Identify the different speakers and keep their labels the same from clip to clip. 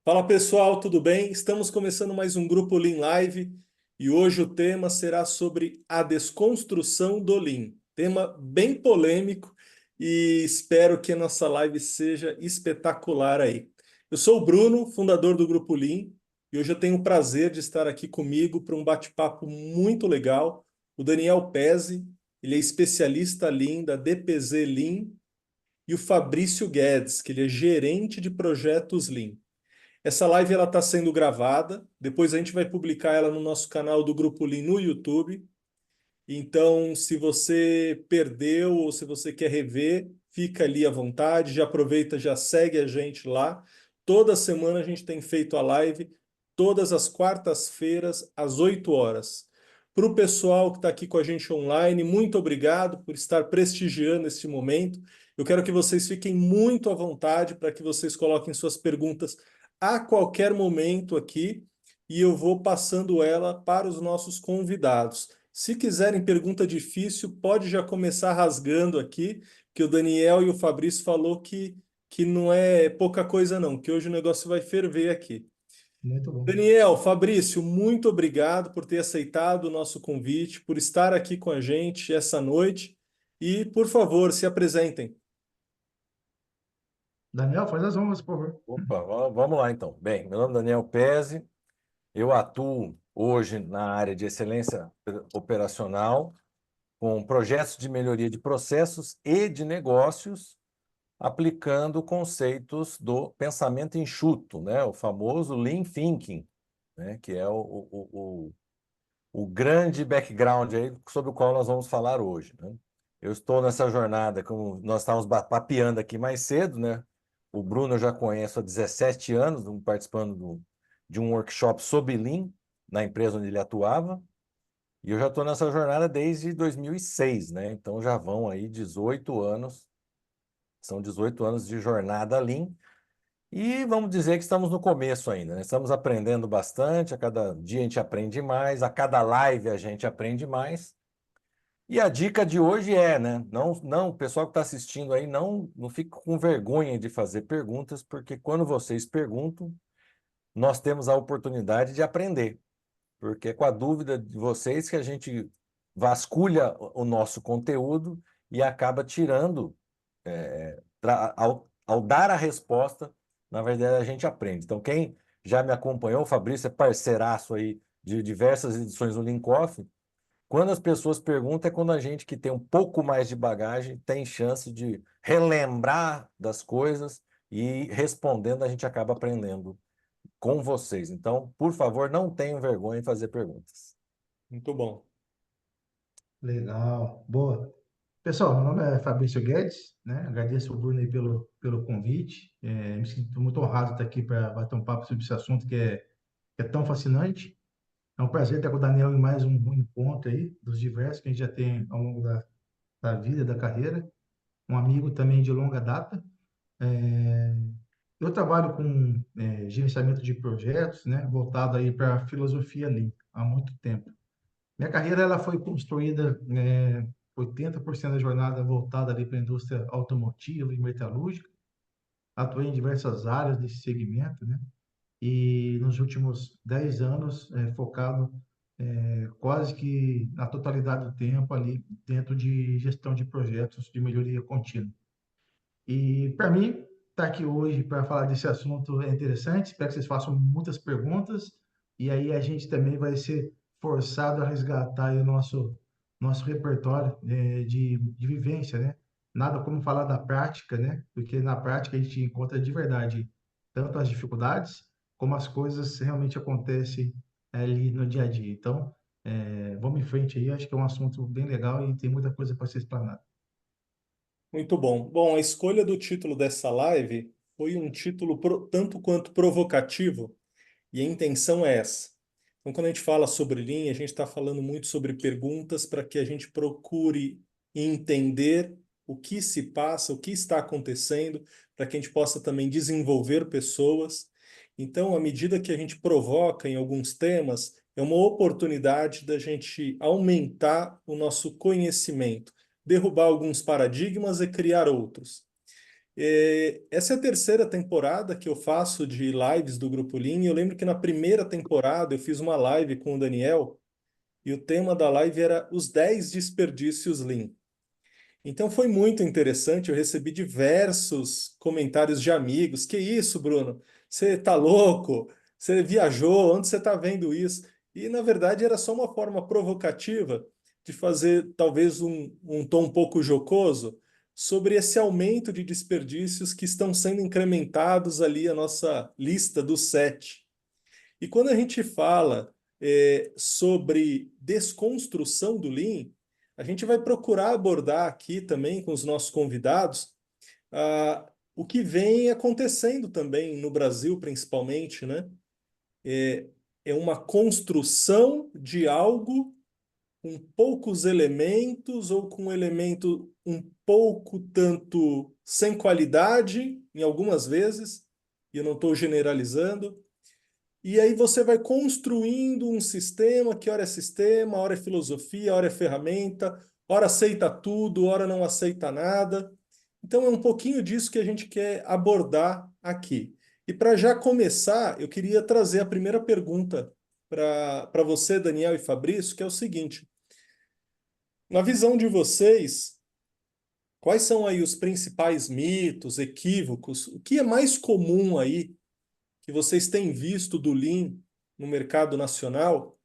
Speaker 1: Fala pessoal, tudo bem? Estamos começando mais um Grupo Lean Live e hoje o tema será sobre a desconstrução do Lean. Tema bem polêmico e espero que a nossa live seja espetacular aí. Eu sou o Bruno, fundador do Grupo Lean, e hoje eu tenho o prazer de estar aqui comigo para um bate-papo muito legal. O Daniel Pezzi, ele é especialista Lean da DPZ Lean, e o Fabrício Guedes, que ele é gerente de projetos Lean. Essa live ela está sendo gravada, depois a gente vai publicar ela no nosso canal do Grupo Lean no YouTube. Então, se você perdeu ou se você quer rever, fica ali à vontade, já aproveita, já segue a gente lá. Toda semana a gente tem feito a live, todas as quartas-feiras, às 8 horas. Para o pessoal que está aqui com a gente online, muito obrigado por estar prestigiando este momento. Eu quero que vocês fiquem muito à vontade para que vocês coloquem suas perguntas a qualquer momento aqui e eu vou passando ela para os nossos convidados. Se quiserem pergunta difícil, pode já começar rasgando aqui, que o Daniel e o Fabrício falou que não é pouca coisa não, que hoje o negócio vai ferver aqui.
Speaker 2: Muito bom.
Speaker 1: Daniel, Fabrício, muito obrigado por ter aceitado o nosso convite, por estar aqui com a gente essa noite e, por favor, se apresentem.
Speaker 2: Daniel, faz as honras, por favor.
Speaker 3: Opa, vamos lá então. Bem, meu nome é Daniel Pezzi, eu atuo hoje na área de excelência operacional com projetos de melhoria de processos e de negócios, aplicando conceitos do pensamento enxuto, né? O famoso Lean Thinking, né? Que é o grande background aí sobre o qual nós vamos falar hoje, né? Eu estou nessa jornada, como nós estávamos papeando aqui mais cedo, né? O Bruno eu já conheço há 17 anos, participando de um workshop sobre Lean, na empresa onde ele atuava, e eu já estou nessa jornada desde 2006, né? Então já vão aí 18 anos, são 18 anos de jornada Lean, e vamos dizer que estamos no começo ainda, né? Estamos aprendendo bastante, a cada dia a gente aprende mais, a cada live a gente aprende mais. E a dica de hoje é, né? Não, o pessoal que está assistindo aí, não fique com vergonha de fazer perguntas, porque quando vocês perguntam, nós temos a oportunidade de aprender. Porque é com a dúvida de vocês que a gente vasculha o nosso conteúdo e acaba tirando, ao dar a resposta, na verdade a gente aprende. Então, quem já me acompanhou, o Fabrício é parceiraço aí de diversas edições do Lean Coffee. Quando as pessoas perguntam, é quando a gente que tem um pouco mais de bagagem tem chance de relembrar das coisas e respondendo a gente acaba aprendendo com vocês. Então, por favor, não tenham vergonha em fazer perguntas.
Speaker 1: Muito bom.
Speaker 2: Legal, boa. Pessoal, meu nome é Fabrício Guedes, né? Agradeço ao Bruno aí pelo convite. Me sinto muito honrado de estar aqui para bater um papo sobre esse assunto que é tão fascinante. É um prazer estar com o Daniel em mais um encontro aí, dos diversos que a gente já tem ao longo da vida, da carreira. Um amigo também de longa data. É, eu trabalho com gerenciamento de projetos, né? Voltado aí para a filosofia Lean há muito tempo. Minha carreira ela foi construída, 80% da jornada voltada ali para a indústria automotiva e metalúrgica. Atuei em diversas áreas desse segmento, né? E nos últimos 10 anos, focado quase que na totalidade do tempo ali dentro de gestão de projetos de melhoria contínua. E para mim, estar aqui hoje para falar desse assunto é interessante. Espero que vocês façam muitas perguntas e aí a gente também vai ser forçado a resgatar aí o nosso repertório de vivência, né? Nada como falar da prática, né? Porque na prática a gente encontra de verdade tanto as dificuldades como as coisas realmente acontecem ali no dia a dia. Então, vamos em frente aí. Acho que é um assunto bem legal e tem muita coisa para ser explanada.
Speaker 1: Muito bom. Bom, a escolha do título dessa live foi um título tanto quanto provocativo, e a intenção é essa. Então, quando a gente fala sobre linha, a gente está falando muito sobre perguntas para que a gente procure entender o que se passa, o que está acontecendo, para que a gente possa também desenvolver pessoas. Então, à medida que a gente provoca em alguns temas, é uma oportunidade da gente aumentar o nosso conhecimento, derrubar alguns paradigmas e criar outros. Essa é a terceira temporada que eu faço de lives do Grupo Lean. Eu lembro que na primeira temporada eu fiz uma live com o Daniel e o tema da live era os 10 desperdícios Lean. Então foi muito interessante, eu recebi diversos comentários de amigos. Que isso, Bruno? Você tá louco? Você viajou? Onde você está vendo isso? E na verdade era só uma forma provocativa de fazer talvez um tom um pouco jocoso sobre esse aumento de desperdícios que estão sendo incrementados ali a nossa lista dos 7. E quando a gente fala sobre desconstrução do Lean, a gente vai procurar abordar aqui também com os nossos convidados o que vem acontecendo também no Brasil, principalmente, né? É uma construção de algo com poucos elementos ou com um elemento um pouco tanto sem qualidade, em algumas vezes, e eu não estou generalizando. E aí você vai construindo um sistema que ora é sistema, ora é filosofia, ora é ferramenta, ora aceita tudo, ora não aceita nada. Então é um pouquinho disso que a gente quer abordar aqui. E para já começar, eu queria trazer a primeira pergunta para você, Daniel e Fabrício, que é o seguinte: na visão de vocês, quais são aí os principais mitos, equívocos? O que é mais comum aí que vocês têm visto do Lean no mercado nacional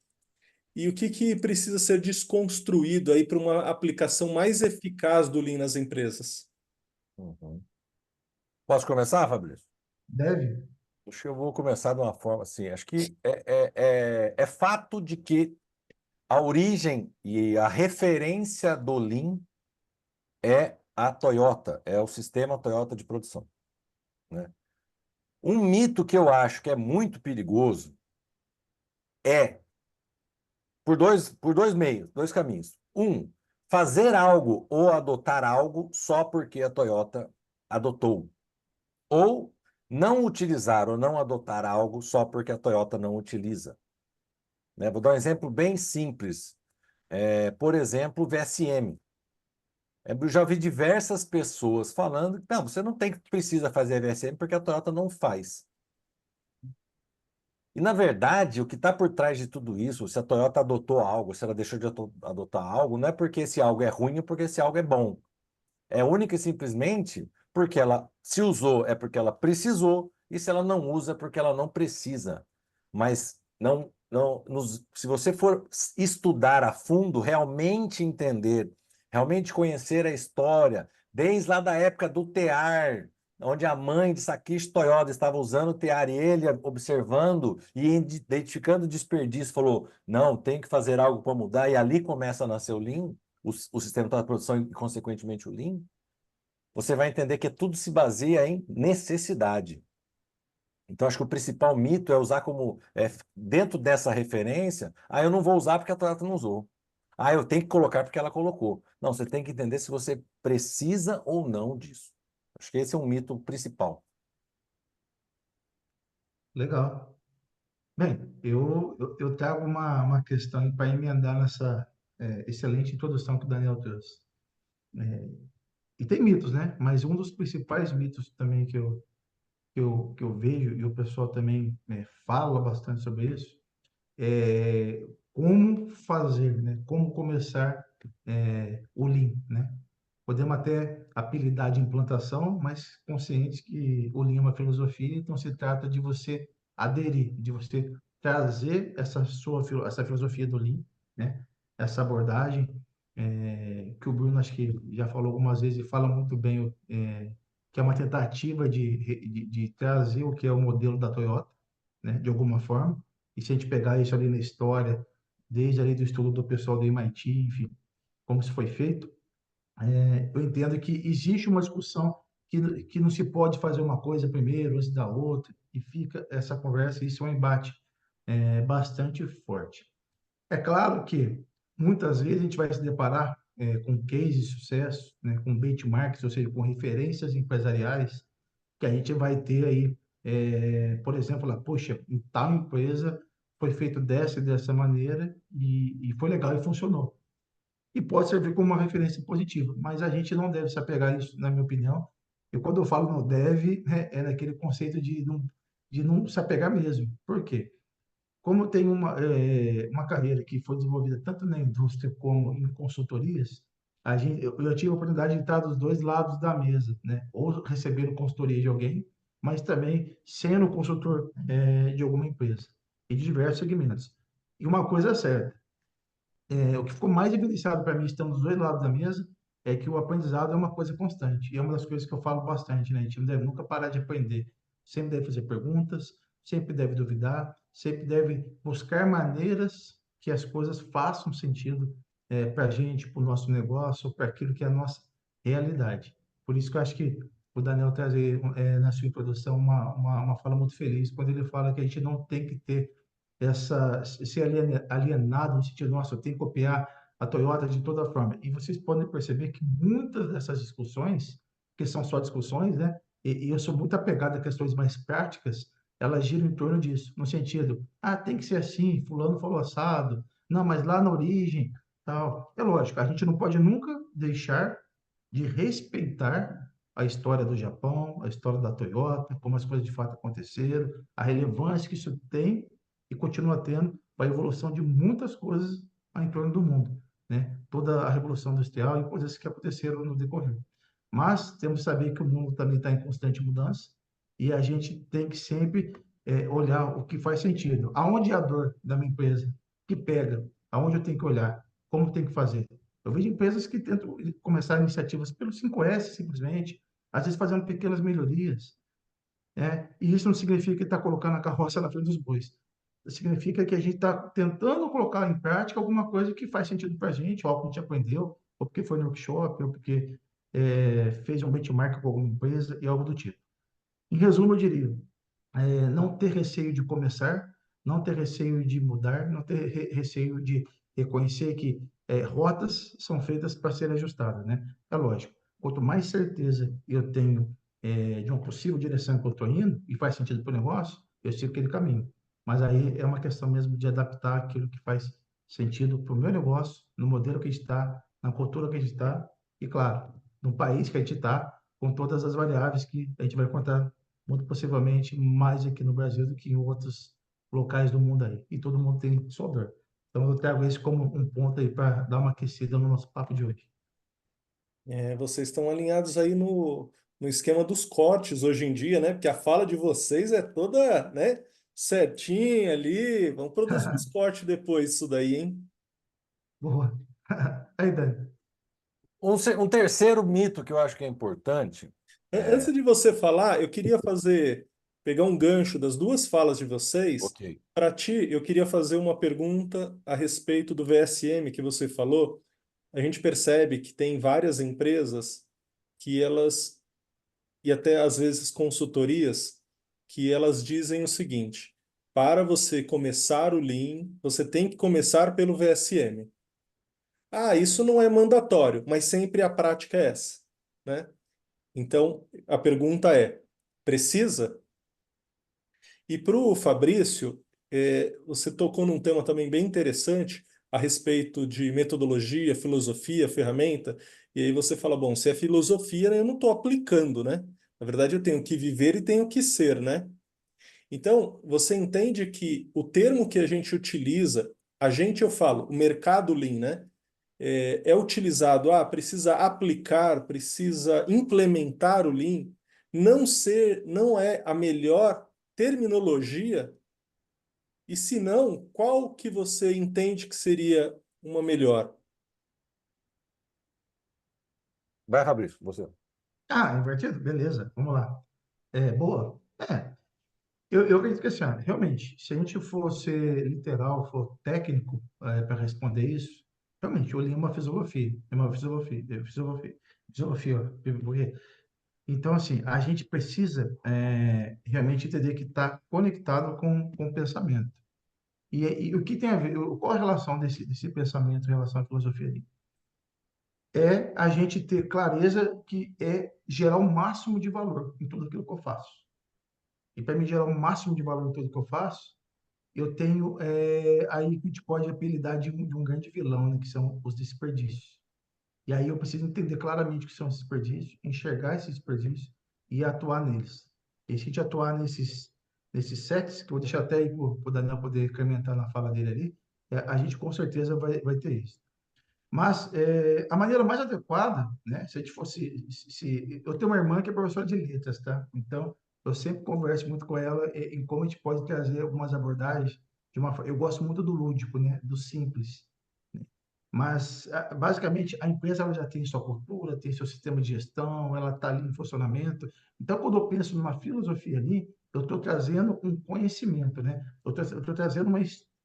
Speaker 1: e o que precisa ser desconstruído aí para uma aplicação mais eficaz do Lean nas empresas?
Speaker 3: Uhum. Posso começar, Fabrício?
Speaker 2: Deve?
Speaker 3: Acho que eu vou começar de uma forma assim. Acho que é fato de que a origem e a referência do Lean é a Toyota, é o sistema Toyota de produção, né? Um mito que eu acho que é muito perigoso é por dois meios, dois caminhos. Um, fazer algo ou adotar algo só porque a Toyota adotou. Ou não utilizar ou não adotar algo só porque a Toyota não utiliza, né? Vou dar um exemplo bem simples. Por exemplo, o VSM. Eu já vi diversas pessoas falando que não, você não precisa fazer VSM porque a Toyota não faz. E, na verdade, o que está por trás de tudo isso, se a Toyota adotou algo, se ela deixou de adotar algo, não é porque esse algo é ruim ou porque esse algo é bom. É única e simplesmente porque ela se usou, é porque ela precisou, e se ela não usa, é porque ela não precisa. Mas se você for estudar a fundo, realmente entender, realmente conhecer a história, desde lá da época do tear, onde a mãe de Sakishi Toyoda estava usando o tear e ele observando e identificando desperdício, falou, não, tem que fazer algo para mudar, e ali começa a nascer o Lean, o sistema de produção e, consequentemente, o Lean. Você vai entender que tudo se baseia em necessidade. Então, acho que o principal mito é usar como, dentro dessa referência, eu não vou usar porque a Toyota não usou. Eu tenho que colocar porque ela colocou. Não, você tem que entender se você precisa ou não disso. Acho que esse é um mito principal.
Speaker 2: Legal. Bem, eu trago uma questão para emendar nessa excelente introdução que o Daniel trouxe. E tem mitos, né? Mas um dos principais mitos também que eu vejo, e o pessoal também fala bastante sobre isso, é como fazer, né? Como começar o Lean, né? Podemos até apelidar de implantação, mas conscientes que o Lean é uma filosofia, então se trata de você aderir, de você trazer essa filosofia do Lean, né? Essa abordagem que o Bruno acho que já falou algumas vezes e fala muito bem, que é uma tentativa de trazer o que é o modelo da Toyota, né? De alguma forma. E se a gente pegar isso ali na história, desde ali do estudo do pessoal do MIT, enfim, como isso foi feito, eu entendo que existe uma discussão que não se pode fazer uma coisa primeiro antes da outra, e fica essa conversa, isso é um embate bastante forte. É claro que muitas vezes a gente vai se deparar com cases de sucesso, né, com benchmarks, ou seja, com referências empresariais, que a gente vai ter aí, por exemplo, lá, poxa, em tal empresa foi feito dessa e dessa maneira e foi legal e funcionou. E pode servir como uma referência positiva, mas a gente não deve se apegar a isso, na minha opinião, E quando eu falo no deve, né, é naquele conceito de não se apegar mesmo. Por quê? Como tem uma carreira que foi desenvolvida tanto na indústria como em consultorias, eu tive a oportunidade de estar dos dois lados da mesa, né? Ou recebendo consultoria de alguém, mas também sendo consultor de alguma empresa, e de diversos segmentos. E uma coisa é certa, o que ficou mais evidenciado para mim, estando dos dois lados da mesa, é que o aprendizado é uma coisa constante. E é uma das coisas que eu falo bastante, né? A gente não deve nunca parar de aprender. Sempre deve fazer perguntas, sempre deve duvidar, sempre deve buscar maneiras que as coisas façam sentido para a gente, para o nosso negócio, para aquilo que é a nossa realidade. Por isso que eu acho que o Daniel traz aí, na sua introdução uma fala muito feliz, quando ele fala que a gente não tem que ter ser alienado no sentido, nossa, eu tenho que copiar a Toyota de toda forma. E vocês podem perceber que muitas dessas discussões, que são só discussões, né? E eu sou muito apegado a questões mais práticas, elas giram em torno disso, no sentido, tem que ser assim, fulano falou assado, não, mas lá na origem, tal. É lógico, a gente não pode nunca deixar de respeitar a história do Japão, a história da Toyota, como as coisas de fato aconteceram, a relevância que isso tem e continua tendo para a evolução de muitas coisas em torno do mundo, né? Toda a revolução industrial e coisas que aconteceram no decorrer. Mas temos que saber que o mundo também está em constante mudança e a gente tem que sempre olhar o que faz sentido. Aonde é a dor da minha empresa que pega? Aonde eu tenho que olhar? Como tem que fazer? Eu vejo empresas que tentam começar iniciativas pelo 5S, simplesmente, às vezes fazendo pequenas melhorias, né? E isso não significa que está colocando a carroça na frente dos bois. Significa que a gente está tentando colocar em prática alguma coisa que faz sentido para a gente, ou algo que a gente aprendeu, ou porque foi no workshop, ou porque fez um benchmark com alguma empresa e algo do tipo. Em resumo, eu diria, não ter receio de começar, não ter receio de mudar, não ter receio de reconhecer que rotas são feitas para serem ajustadas, né? É lógico, quanto mais certeza eu tenho de uma possível direção que eu estou indo e faz sentido para o negócio, eu sigo aquele caminho. Mas aí é uma questão mesmo de adaptar aquilo que faz sentido para o meu negócio, no modelo que a gente está, na cultura que a gente está e, claro, no país que a gente está, com todas as variáveis que a gente vai encontrar muito possivelmente mais aqui no Brasil do que em outros locais do mundo aí. E todo mundo tem sua dor. Então, eu trago isso como um ponto aí para dar uma aquecida no nosso papo de hoje.
Speaker 1: Vocês estão alinhados aí no esquema dos cortes hoje em dia, né? Porque a fala de vocês é toda, né, certinha ali. Vamos produzir uns cortes depois disso daí, hein?
Speaker 2: Boa. Aí, Dani.
Speaker 3: Um terceiro mito que eu acho que é importante.
Speaker 1: Antes de você falar, eu queria pegar um gancho das duas falas de vocês.
Speaker 3: Ok.
Speaker 1: Para ti, eu queria fazer uma pergunta a respeito do VSM que você falou. A gente percebe que tem várias empresas que elas, e até às vezes consultorias, que elas dizem o seguinte: para você começar o Lean, você tem que começar pelo VSM. Ah, isso não é mandatório, mas sempre a prática é essa, né? Então, a pergunta é: precisa? E para o Fabrício, você tocou num tema também bem interessante a respeito de metodologia, filosofia, ferramenta. E aí você fala, bom, se é filosofia, né, eu não estou aplicando, né? Na verdade, eu tenho que viver e tenho que ser, né? Então, você entende que o termo que a gente utiliza, a gente, eu falo, o mercado Lean, né? É utilizado, precisa aplicar, precisa implementar o Lean, não é a melhor terminologia, e se não, qual que você entende que seria uma melhor?
Speaker 3: Vai, Fabrício, você.
Speaker 2: Invertido? Beleza, vamos lá. Boa. Eu acredito que assim, realmente, se a gente for ser literal, for técnico para responder isso, realmente, eu li uma filosofia, filosofia, ó, então, assim, a gente precisa realmente entender que está conectado com o pensamento. E o que tem a ver, qual a relação desse pensamento em relação à filosofia ali? É a gente ter clareza que é gerar o máximo de valor em tudo aquilo que eu faço. E para me gerar o máximo de valor em tudo que eu faço, eu tenho aí que a gente pode apelidar de um grande vilão, né, que são os desperdícios. E aí eu preciso entender claramente o que são esses desperdícios, enxergar esses desperdícios e atuar neles. E se a gente atuar nesses sets, que eu vou deixar até aí para o Daniel poder incrementar na fala dele ali, a gente com certeza vai ter isso. Mas a maneira mais adequada, né, se a gente fosse, eu tenho uma irmã que é professora de letras, tá? Então, eu sempre converso muito com ela em como a gente pode trazer algumas abordagens eu gosto muito do lúdico, né, do simples. Mas, basicamente, a empresa ela já tem sua cultura, tem seu sistema de gestão, ela está ali em funcionamento. Então, quando eu penso numa filosofia ali, eu estou trazendo um conhecimento, né? Eu estou trazendo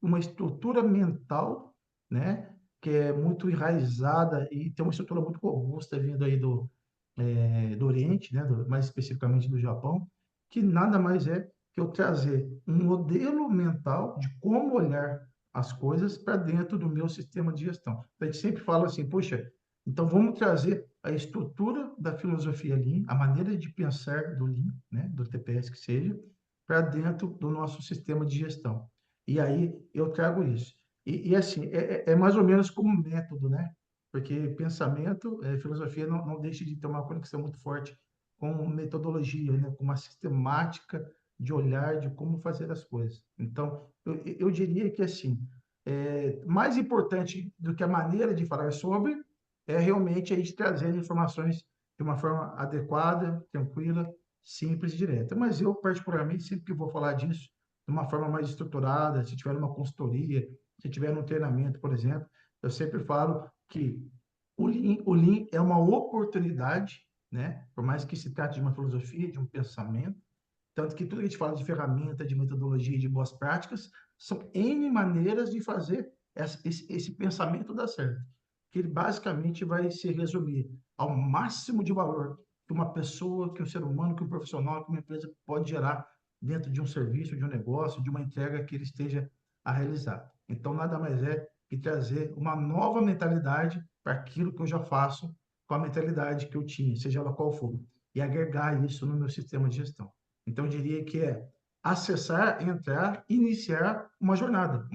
Speaker 2: uma estrutura mental, né? Que é muito enraizada e tem uma estrutura muito robusta vindo aí do Oriente, né? Mais especificamente do Japão, que nada mais é que eu trazer um modelo mental de como olhar as coisas para dentro do meu sistema de gestão. Então, a gente sempre fala assim, poxa, então vamos trazer a estrutura da filosofia Lean, a maneira de pensar do Lean, né, do TPS que seja, para dentro do nosso sistema de gestão. E aí eu trago isso. E assim, é mais ou menos como um método, né? Porque pensamento, filosofia não deixa de ter uma conexão muito forte com metodologia, né? Com uma sistemática de olhar de como fazer as coisas. Então, eu diria que, assim, mais importante do que a maneira de falar sobre é realmente a gente trazer as informações de uma forma adequada, tranquila, simples e direta. Mas eu, particularmente, sempre que vou falar disso, de uma forma mais estruturada, se tiver uma consultoria, se tiver um treinamento, por exemplo, eu sempre falo que o Lean é uma oportunidade, né? Por mais que se trate de uma filosofia, de um pensamento, tanto que tudo que a gente fala de ferramenta, de metodologia, de boas práticas, são N maneiras de fazer esse pensamento dar certo. Que ele basicamente vai se resumir ao máximo de valor que uma pessoa, que um ser humano, que um profissional, que uma empresa pode gerar dentro de um serviço, de um negócio, de uma entrega que ele esteja a realizar. Então, nada mais é que trazer uma nova mentalidade para aquilo que eu já faço com a mentalidade que eu tinha, seja ela qual for, e agregar isso no meu sistema de gestão. Então, eu diria que é acessar, entrar, iniciar uma jornada,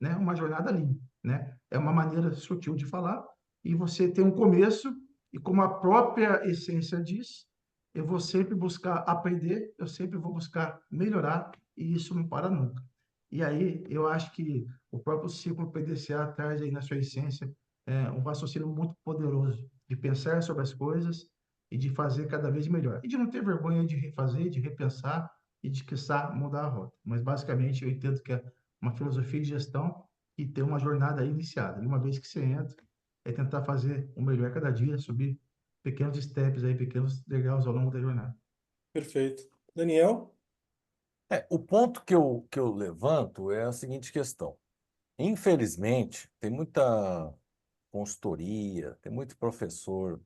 Speaker 2: né? Uma jornada Lean, né? É uma maneira sutil de falar e você tem um começo e como a própria essência diz, eu vou sempre buscar aprender, eu sempre vou buscar melhorar e isso não para nunca. E aí, eu acho que o próprio ciclo PDCA traz aí na sua essência um raciocínio muito poderoso de pensar sobre as coisas e de fazer cada vez melhor. E de não ter vergonha de refazer, de repensar e de, quiçá, mudar a rota. Mas, basicamente, eu entendo que é uma filosofia de gestão e ter uma jornada iniciada. E uma vez que você entra, é tentar fazer o melhor cada dia, subir pequenos steps aí, pequenos degraus ao longo da jornada.
Speaker 1: Perfeito. Daniel?
Speaker 3: O ponto que eu levanto é a seguinte questão. Infelizmente, tem muita consultoria, tem muito professor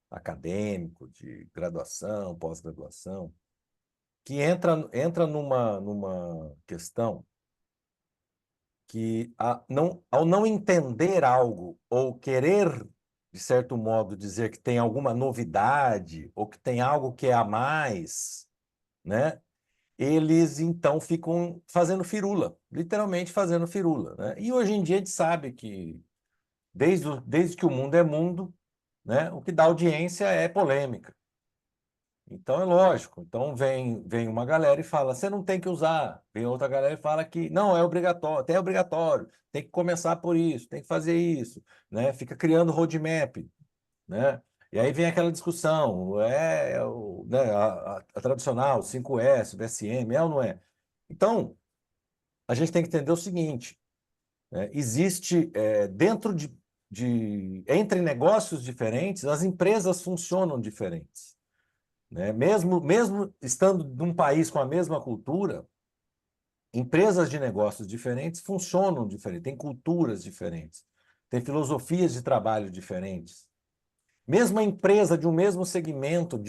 Speaker 3: acadêmico de graduação, pós-graduação, que entra numa questão que, ao não entender algo ou querer, de certo modo, dizer que tem alguma novidade ou que tem algo que é a mais, né? Eles então ficam fazendo firula, literalmente fazendo firula, né? E hoje em dia a gente sabe que, desde que o mundo é mundo, né, o que dá audiência é polêmica. Então é lógico. Então vem uma galera e fala, você não tem que usar. Vem outra galera e fala que não, é obrigatório, até é obrigatório, tem que começar por isso, tem que fazer isso, né? Fica criando roadmap, né? E aí vem aquela discussão, né, a tradicional, 5S, BSM, é ou não é? Então, a gente tem que entender o seguinte, né? Existe, entre negócios diferentes, as empresas funcionam diferentes, né? Mesmo estando num país com a mesma cultura, empresas de negócios diferentes funcionam diferente, têm culturas diferentes, têm filosofias de trabalho diferentes. Mesmo a empresa de um mesmo segmento,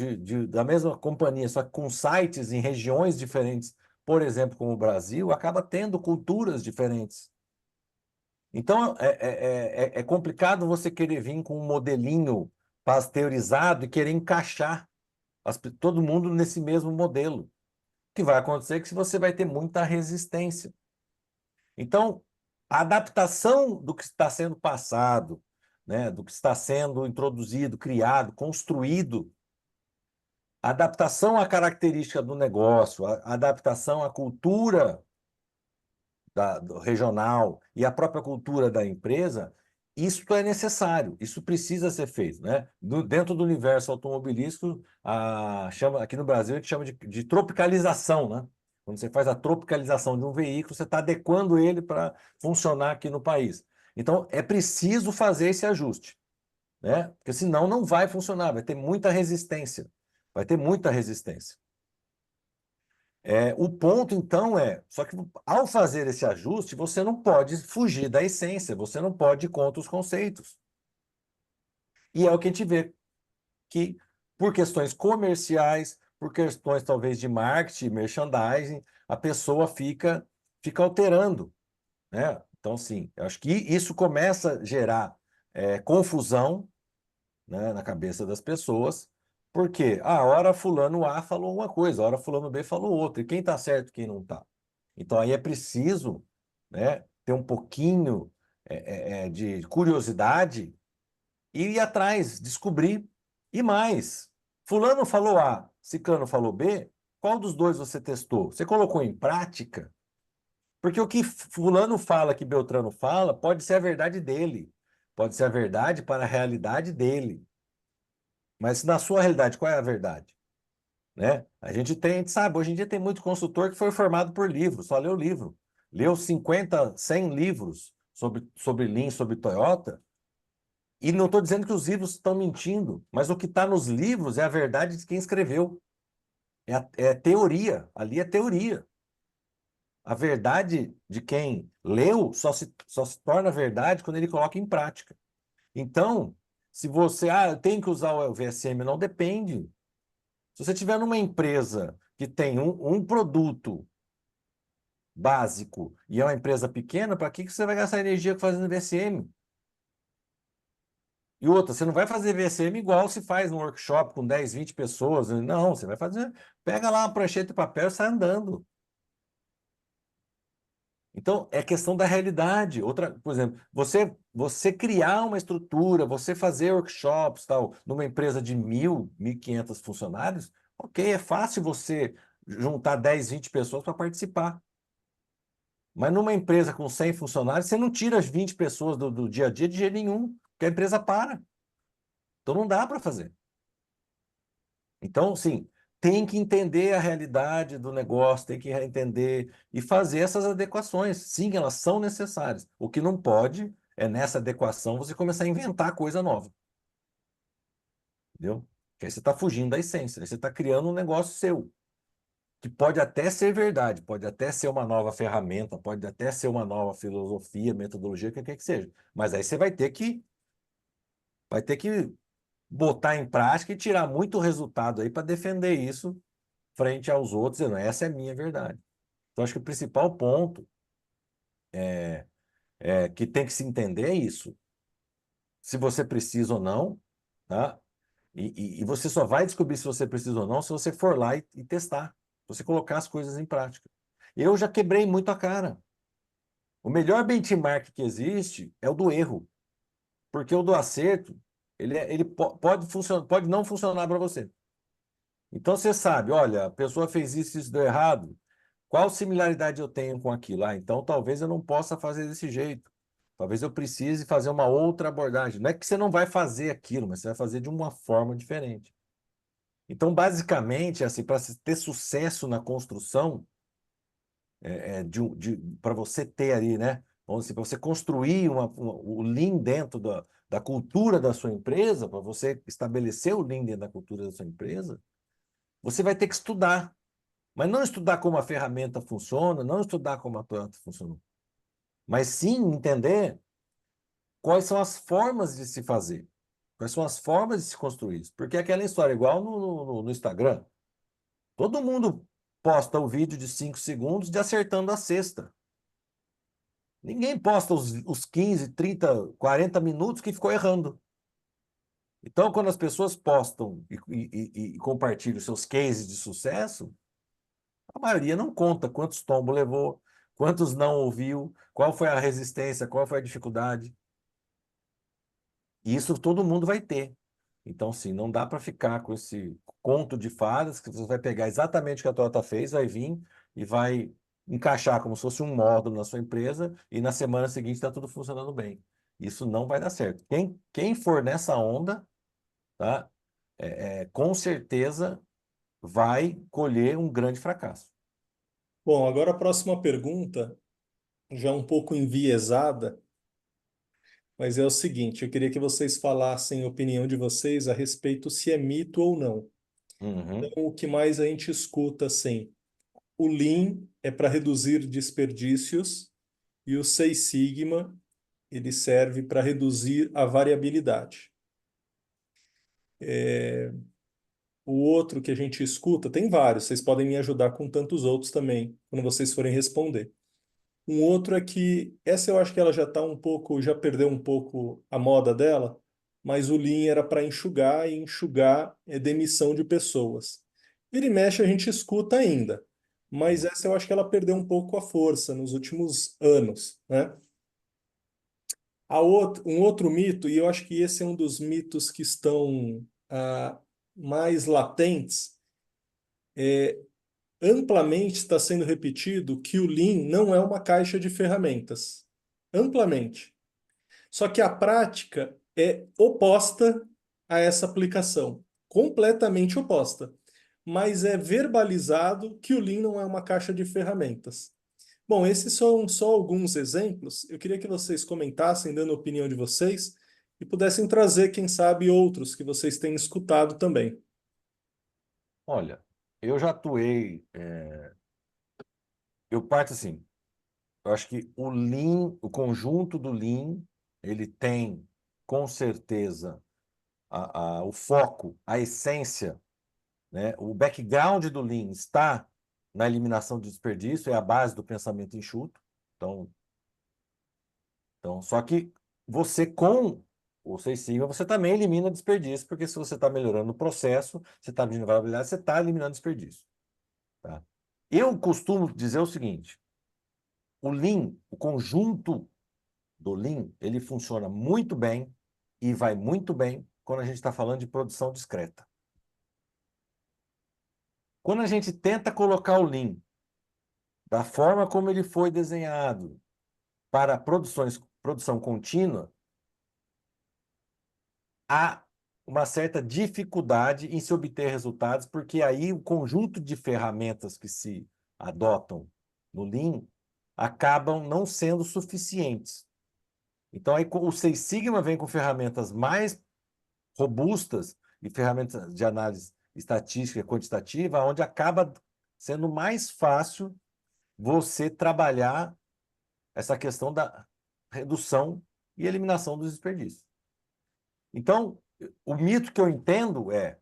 Speaker 3: da mesma companhia, só que com sites em regiões diferentes, por exemplo, como o Brasil, acaba tendo culturas diferentes. Então, é complicado você querer vir com um modelinho pasteurizado e querer encaixar todo mundo nesse mesmo modelo. O que vai acontecer é que você vai ter muita resistência. Então, a adaptação do que está sendo passado, né, do que está sendo introduzido, criado, construído, A adaptação à característica do negócio, a adaptação à cultura do regional e à própria cultura da empresa, isso é necessário, isso precisa ser feito, né? Dentro do universo automobilístico, aqui no Brasil a gente chama de tropicalização, né? Quando você faz a tropicalização de um veículo, você está adequando ele para funcionar aqui no país. Então, é preciso fazer esse ajuste, né? Porque senão não vai funcionar, vai ter muita resistência. Vai ter muita resistência. O ponto, então, só que ao fazer esse ajuste, você não pode fugir da essência, você não pode ir contra os conceitos. E é o que a gente vê, que por questões comerciais, por questões talvez de marketing, merchandising, a pessoa fica alterando, né? Então, sim, eu acho que isso começa a gerar confusão, né, na cabeça das pessoas, porque a hora fulano A falou uma coisa, a hora fulano B falou outra, e quem está certo e quem não está. Então aí é preciso, né, ter um pouquinho de curiosidade e ir atrás, descobrir. E mais, fulano falou A, ciclano falou B, qual dos dois você testou? Você colocou em prática? Porque o que fulano fala, que Beltrano fala, pode ser a verdade dele, pode ser a verdade para a realidade dele. Mas na sua realidade, qual é a verdade? Né? A gente sabe, hoje em dia tem muito consultor que foi formado por livro, só leu livro. Leu 50, 100 livros sobre Lean, sobre Toyota, e não estou dizendo que os livros estão mentindo, mas o que está nos livros é a verdade de quem escreveu. É teoria, ali é teoria. A verdade de quem leu só se torna verdade quando ele coloca em prática. Então, se você, tem que usar o VSM, não depende. Se você tiver numa empresa que tem um produto básico e é uma empresa pequena, para que você vai gastar energia fazendo VSM? E outra, você não vai fazer VSM igual se faz no workshop com 10, 20 pessoas. Não, você vai fazer, pega lá uma prancheta de papel e sai andando. Então, é questão da realidade. Outra, por exemplo, você criar uma estrutura, você fazer workshops, tal, numa empresa de 1.000, 1.500 funcionários, ok, é fácil você juntar 10, 20 pessoas para participar. Mas numa empresa com 100 funcionários, você não tira as 20 pessoas do dia a dia de jeito nenhum, porque a empresa para. Então não dá para fazer. Então, sim, tem que entender a realidade do negócio, tem que entender e fazer essas adequações. Sim, elas são necessárias. O que não pode é, nessa adequação, você começar a inventar coisa nova. Entendeu? Porque aí você está fugindo da essência, aí você está criando um negócio seu, que pode até ser verdade, pode até ser uma nova ferramenta, pode até ser uma nova filosofia, metodologia, o que quer que seja. Mas aí você vai ter que botar em prática e tirar muito resultado aí para defender isso frente aos outros, dizendo, essa é a minha verdade. Então, acho que o principal ponto que tem que se entender é isso. Se você precisa ou não, tá? E você só vai descobrir se você precisa ou não se você for lá e testar, se você colocar as coisas em prática. Eu já quebrei muito a cara. O melhor benchmark que existe é o do erro, porque o do acerto, pode não funcionar para você. Então você sabe, olha, a pessoa fez isso e isso deu errado. Qual similaridade eu tenho com aquilo? Então talvez eu não possa fazer desse jeito. Talvez eu precise fazer uma outra abordagem. Não é que você não vai fazer aquilo, mas você vai fazer de uma forma diferente. Então, basicamente, assim, para ter sucesso na construção, para você ter ali, né? Vamos dizer, para você construir o Lean dentro da cultura da sua empresa, para você estabelecer o Lean dentro da cultura da sua empresa, você vai ter que estudar. Mas não estudar como a ferramenta funciona, não estudar como a Toyota funciona, mas sim entender quais são as formas de se fazer, quais são as formas de se construir isso. Porque é aquela história, igual no Instagram, todo mundo posta o vídeo de 5 segundos de acertando a cesta. Ninguém posta os 15, 30, 40 minutos que ficou errando. Então, quando as pessoas postam e compartilham seus cases de sucesso, a maioria não conta quantos tombos levou, quantos não ouviu, qual foi a resistência, qual foi a dificuldade. E isso todo mundo vai ter. Então, sim, não dá para ficar com esse conto de fadas que você vai pegar exatamente o que a Toyota fez, vai vir e vai encaixar como se fosse um módulo na sua empresa e na semana seguinte está tudo funcionando bem. Isso não vai dar certo. Quem for nessa onda, tá? Com certeza vai colher um grande fracasso.
Speaker 1: Bom, agora a próxima pergunta, já um pouco enviesada, mas é o seguinte: eu queria que vocês falassem a opinião de vocês a respeito se é mito ou não.
Speaker 3: Uhum.
Speaker 1: Então, o que mais a gente escuta assim? O Lean é para reduzir desperdícios e o Six Sigma ele serve para reduzir a variabilidade. O outro que a gente escuta, tem vários, vocês podem me ajudar com tantos outros também, quando vocês forem responder. Um outro é que, essa eu acho que ela já está um pouco, já perdeu um pouco a moda dela, mas o Lean era para enxugar, e enxugar é demissão de pessoas. Vira e mexe a gente escuta ainda, mas essa eu acho que ela perdeu um pouco a força nos últimos anos, né? Um outro mito, e eu acho que esse é um dos mitos que estão mais latentes, amplamente está sendo repetido que o Lean não é uma caixa de ferramentas. Amplamente. Só que a prática é oposta a essa aplicação. Completamente oposta. Mas é verbalizado que o Lean não é uma caixa de ferramentas. Bom, esses são só alguns exemplos. Eu queria que vocês comentassem, dando a opinião de vocês, e pudessem trazer, quem sabe, outros que vocês tenham escutado também.
Speaker 3: Olha, eu já atuei, eu parto assim, eu acho que o Lean, o conjunto do Lean, ele tem, com certeza, o foco, a essência, né? O background do Lean está na eliminação de desperdício, é a base do pensamento enxuto. Então, só que você com o Six Sigma, você também elimina desperdício, porque se você está melhorando o processo, você está diminuindo a variabilidade, você está eliminando desperdício. Tá? Eu costumo dizer o seguinte, o Lean, o conjunto do Lean, ele funciona muito bem e vai muito bem quando a gente está falando de produção discreta. Quando a gente tenta colocar o Lean da forma como ele foi desenhado para produção contínua, há uma certa dificuldade em se obter resultados, porque aí o conjunto de ferramentas que se adotam no Lean acabam não sendo suficientes. Então, aí o Six Sigma vem com ferramentas mais robustas e ferramentas de análise estatística e quantitativa, onde acaba sendo mais fácil você trabalhar essa questão da redução e eliminação dos desperdícios. Então, o mito que eu entendo é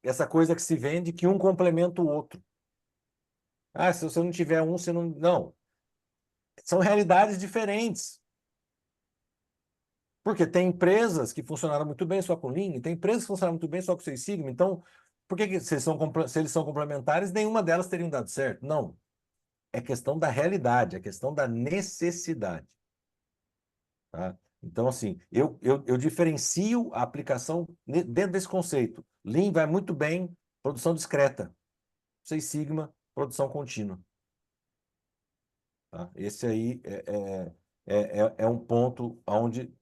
Speaker 3: essa coisa que se vende que um complementa o outro. Ah, se você não tiver um, você não. Não. São realidades diferentes. Porque tem empresas que funcionaram muito bem só com Lean, tem empresas que funcionaram muito bem só com Six Sigma. Então, por que se eles são complementares, nenhuma delas teriam dado certo? Não. É questão da realidade, é questão da necessidade. Tá? Então, assim, eu diferencio a aplicação dentro desse conceito. Lean vai muito bem, produção discreta. Six Sigma, produção contínua. Tá? Esse aí é um ponto onde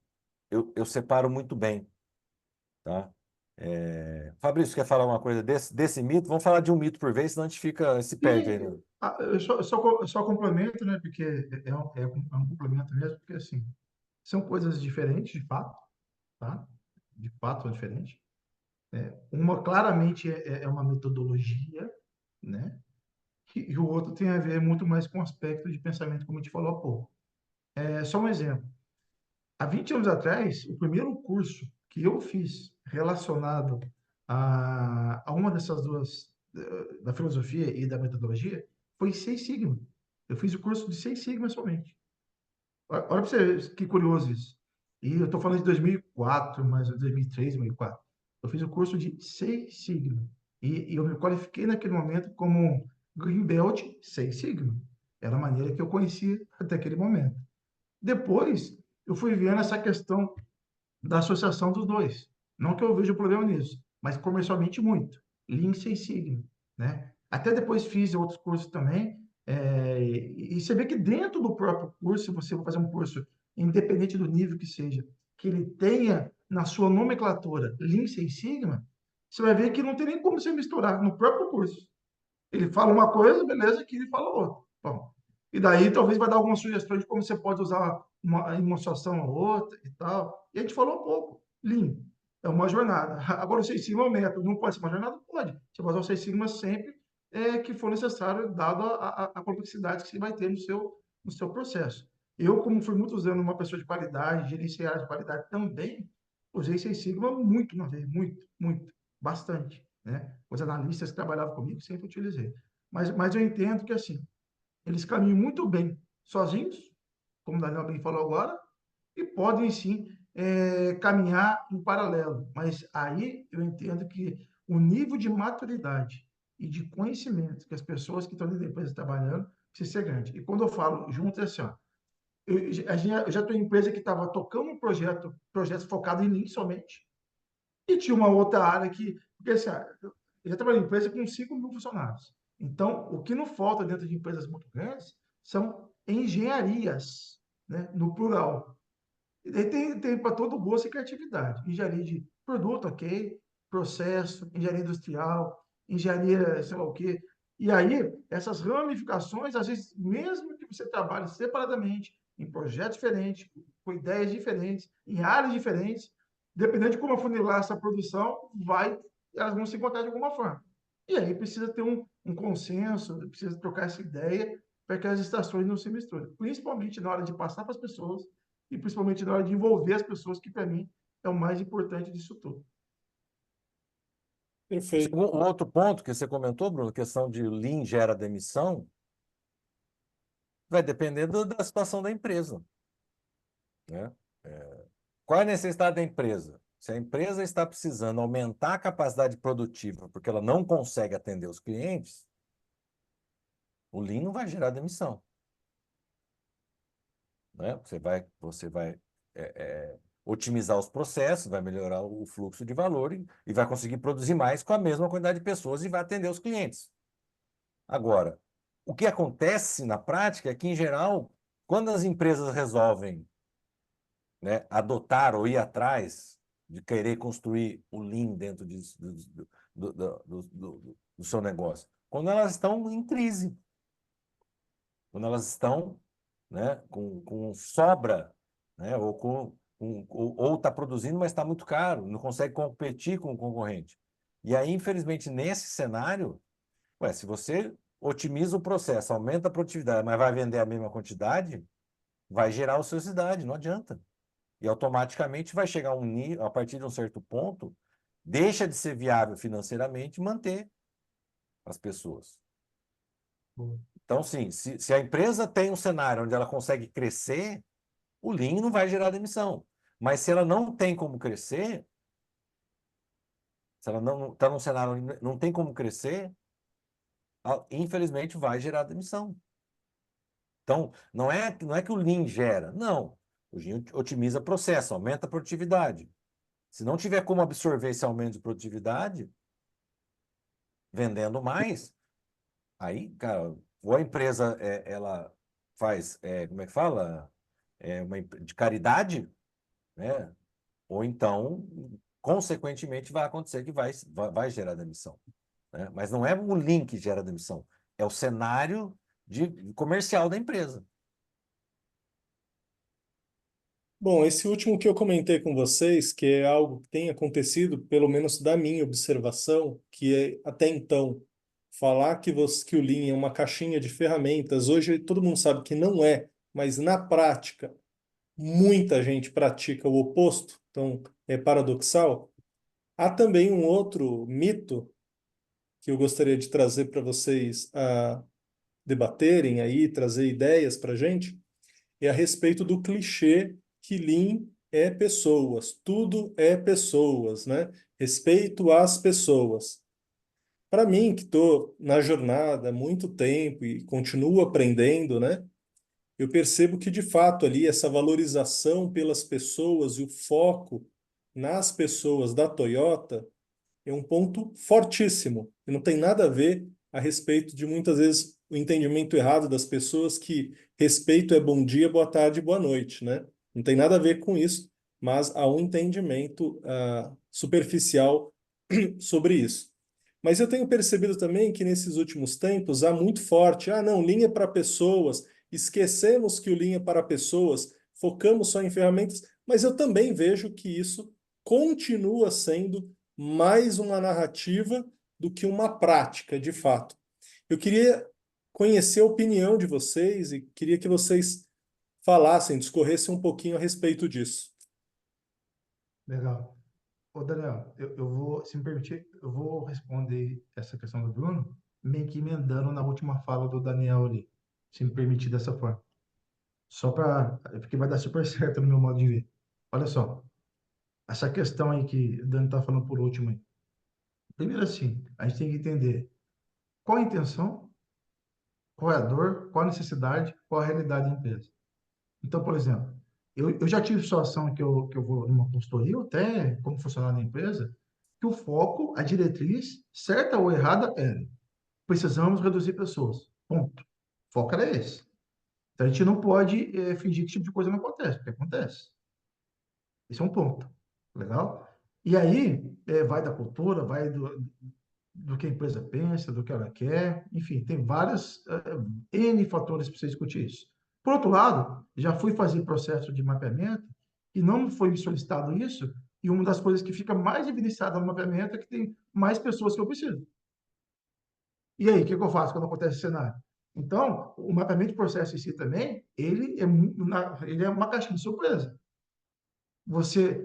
Speaker 3: eu separo muito bem. Tá? Fabrício, quer falar uma coisa desse mito? Vamos falar de um mito por vez, senão a gente se perde aí.
Speaker 2: E
Speaker 3: Né?
Speaker 2: eu só complemento, né? Porque é um complemento mesmo, porque assim, são coisas diferentes, de fato, tá? De fato são diferentes. Uma claramente é uma metodologia, né? E o outro tem a ver muito mais com o aspecto de pensamento, como a gente falou há pouco. É só um exemplo. Há 20 anos atrás, o primeiro curso que eu fiz relacionado a uma dessas duas, da filosofia e da metodologia, foi Seis Sigma. Eu fiz o curso de Seis Sigma somente. Olha para você ver que curioso isso. E eu estou falando de 2004, mais 2003, 2004. Eu fiz o curso de Seis Sigma. E eu me qualifiquei naquele momento como Green Belt Seis Sigma. Era a maneira que eu conhecia até aquele momento. Depois, eu fui vendo essa questão da associação dos dois. Não que eu veja problema nisso, mas comercialmente muito. Lean Six Sigma, né? Até depois fiz outros cursos também, e você vê que dentro do próprio curso, se você for fazer um curso, independente do nível que seja, que ele tenha na sua nomenclatura Lean Six Sigma, você vai ver que não tem nem como você misturar no próprio curso. Ele fala uma coisa, beleza, aqui ele fala outra. Bom, e daí talvez vai dar algumas sugestões de como você pode usar em uma situação ou outra e tal. E a gente falou um pouco. Lean é uma jornada. Agora, o Seis Sigma é um método. Não pode ser uma jornada? Pode. Você vai usar o Seis Sigma sempre que for necessário, dado a complexidade que você vai ter no seu processo. Eu, como fui muitos anos uma pessoa de qualidade, gerenciar de qualidade também, usei Seis Sigma muito uma vez, muito, muito, bastante, né? Os analistas que trabalhavam comigo sempre utilizei. Mas eu entendo que, assim, eles caminham muito bem sozinhos, como o Daniel bem falou agora, e podem, sim, caminhar em paralelo. Mas aí eu entendo que o nível de maturidade e de conhecimento que as pessoas que estão dentro da empresa trabalhando precisa ser grande. E quando eu falo junto, é assim, ó, eu já estou em empresa que estava tocando um projeto focado em mim somente, e tinha uma outra área que, porque assim, eu já trabalhei em empresa com 5 mil funcionários. Então, o que não falta dentro de empresas muito grandes são engenharias, né, no plural. E daí tem para todo gosto e criatividade. Engenharia de produto, ok. Processo, engenharia industrial, engenharia, sei lá o quê. E aí, essas ramificações, às vezes, mesmo que você trabalhe separadamente, em projetos diferentes, com ideias diferentes, em áreas diferentes, dependendo de como afunilar essa produção, elas vão se encontrar de alguma forma. E aí precisa ter um consenso, precisa trocar essa ideia para que as estações não se misturem. Principalmente na hora de passar para as pessoas e principalmente na hora de envolver as pessoas, que para mim é o mais importante disso tudo.
Speaker 1: Perfeito.
Speaker 3: Um outro ponto que você comentou, Bruno, questão de Lean gera demissão, vai depender da situação da empresa, né? Qual é a necessidade da empresa? Se a empresa está precisando aumentar a capacidade produtiva porque ela não consegue atender os clientes, o Lean não vai gerar demissão, né? Você vai otimizar os processos, vai melhorar o fluxo de valor e vai conseguir produzir mais com a mesma quantidade de pessoas e vai atender os clientes. Agora, o que acontece na prática é que, em geral, quando as empresas resolvem, né, adotar ou ir atrás de querer construir o Lean dentro do seu negócio, quando elas estão em crise, quando elas estão, né, com sobra, né, ou está produzindo, mas está muito caro, não consegue competir com o concorrente. E aí, infelizmente, nesse cenário, se você otimiza o processo, aumenta a produtividade, mas vai vender a mesma quantidade, vai gerar ociosidade, não adianta. E automaticamente vai chegar um nível, a partir de um certo ponto, deixa de ser viável financeiramente manter as pessoas.
Speaker 2: Bom,
Speaker 3: Então, sim, se a empresa tem um cenário onde ela consegue crescer, o Lean não vai gerar demissão. Mas se ela não tem como crescer, se ela não está num cenário onde não tem como crescer, infelizmente vai gerar demissão. Então, não é que o Lean gera, não. O Lean otimiza o processo, aumenta a produtividade. Se não tiver como absorver esse aumento de produtividade, vendendo mais, aí, cara, ou a empresa ela faz, como é que fala? De caridade, né? Ou então, consequentemente, vai acontecer que vai gerar demissão, né? Mas não é o Lean que gera demissão, é o cenário comercial da empresa.
Speaker 1: Bom, esse último que eu comentei com vocês, que é algo que tem acontecido, pelo menos da minha observação, que é até então falar que o Lean é uma caixinha de ferramentas, hoje todo mundo sabe que não é, mas na prática muita gente pratica o oposto, então é paradoxal. Há também um outro mito que eu gostaria de trazer para vocês a debaterem aí, trazer ideias para a gente, é a respeito do clichê que Lean é pessoas, tudo é pessoas, né? Respeito às pessoas. Para mim, que estou na jornada há muito tempo e continuo aprendendo, né? eu percebo que, de fato, ali essa valorização pelas pessoas e o foco nas pessoas da Toyota é um ponto fortíssimo. E não tem nada a ver a respeito de, muitas vezes, o entendimento errado das pessoas que respeito é bom dia, boa tarde, boa noite, né? Não tem nada a ver com isso, mas há um entendimento superficial sobre isso. Mas eu tenho percebido também que nesses últimos tempos há muito forte, não, linha para pessoas, esquecemos que o linha para pessoas, focamos só em ferramentas, mas eu também vejo que isso continua sendo mais uma narrativa do que uma prática, de fato. Eu queria conhecer a opinião de vocês e queria que vocês falassem, discorressem um pouquinho a respeito disso.
Speaker 2: Legal. Ô, Daniel, eu vou, se me permitir, eu vou responder essa questão do Bruno, meio que emendando na última fala do Daniel ali, se me permitir dessa forma. Só para, porque vai dar super certo no meu modo de ver. Olha só, essa questão aí que o Dani está falando por último aí. Primeiro assim, a gente tem que entender qual a intenção, qual é a dor, qual a necessidade, qual a realidade da empresa. Então, por exemplo, eu já tive situação que eu vou numa consultoria, ou até como funcionário da empresa, que o foco, a diretriz, certa ou errada, era: precisamos reduzir pessoas. Ponto. O foco era esse. Então, a gente não pode fingir que esse tipo de coisa não acontece, porque acontece. Esse é um ponto. Legal? E aí, vai da cultura, vai do que a empresa pensa, do que ela quer, enfim, tem vários N fatores para você discutir isso. Por outro lado, já fui fazer processo de mapeamento e não foi me solicitado isso, e uma das coisas que fica mais evidenciada no mapeamento é que tem mais pessoas que eu preciso. E aí, o que eu faço quando acontece esse cenário? Então, o mapeamento de processo em si também, ele é uma caixinha de surpresa.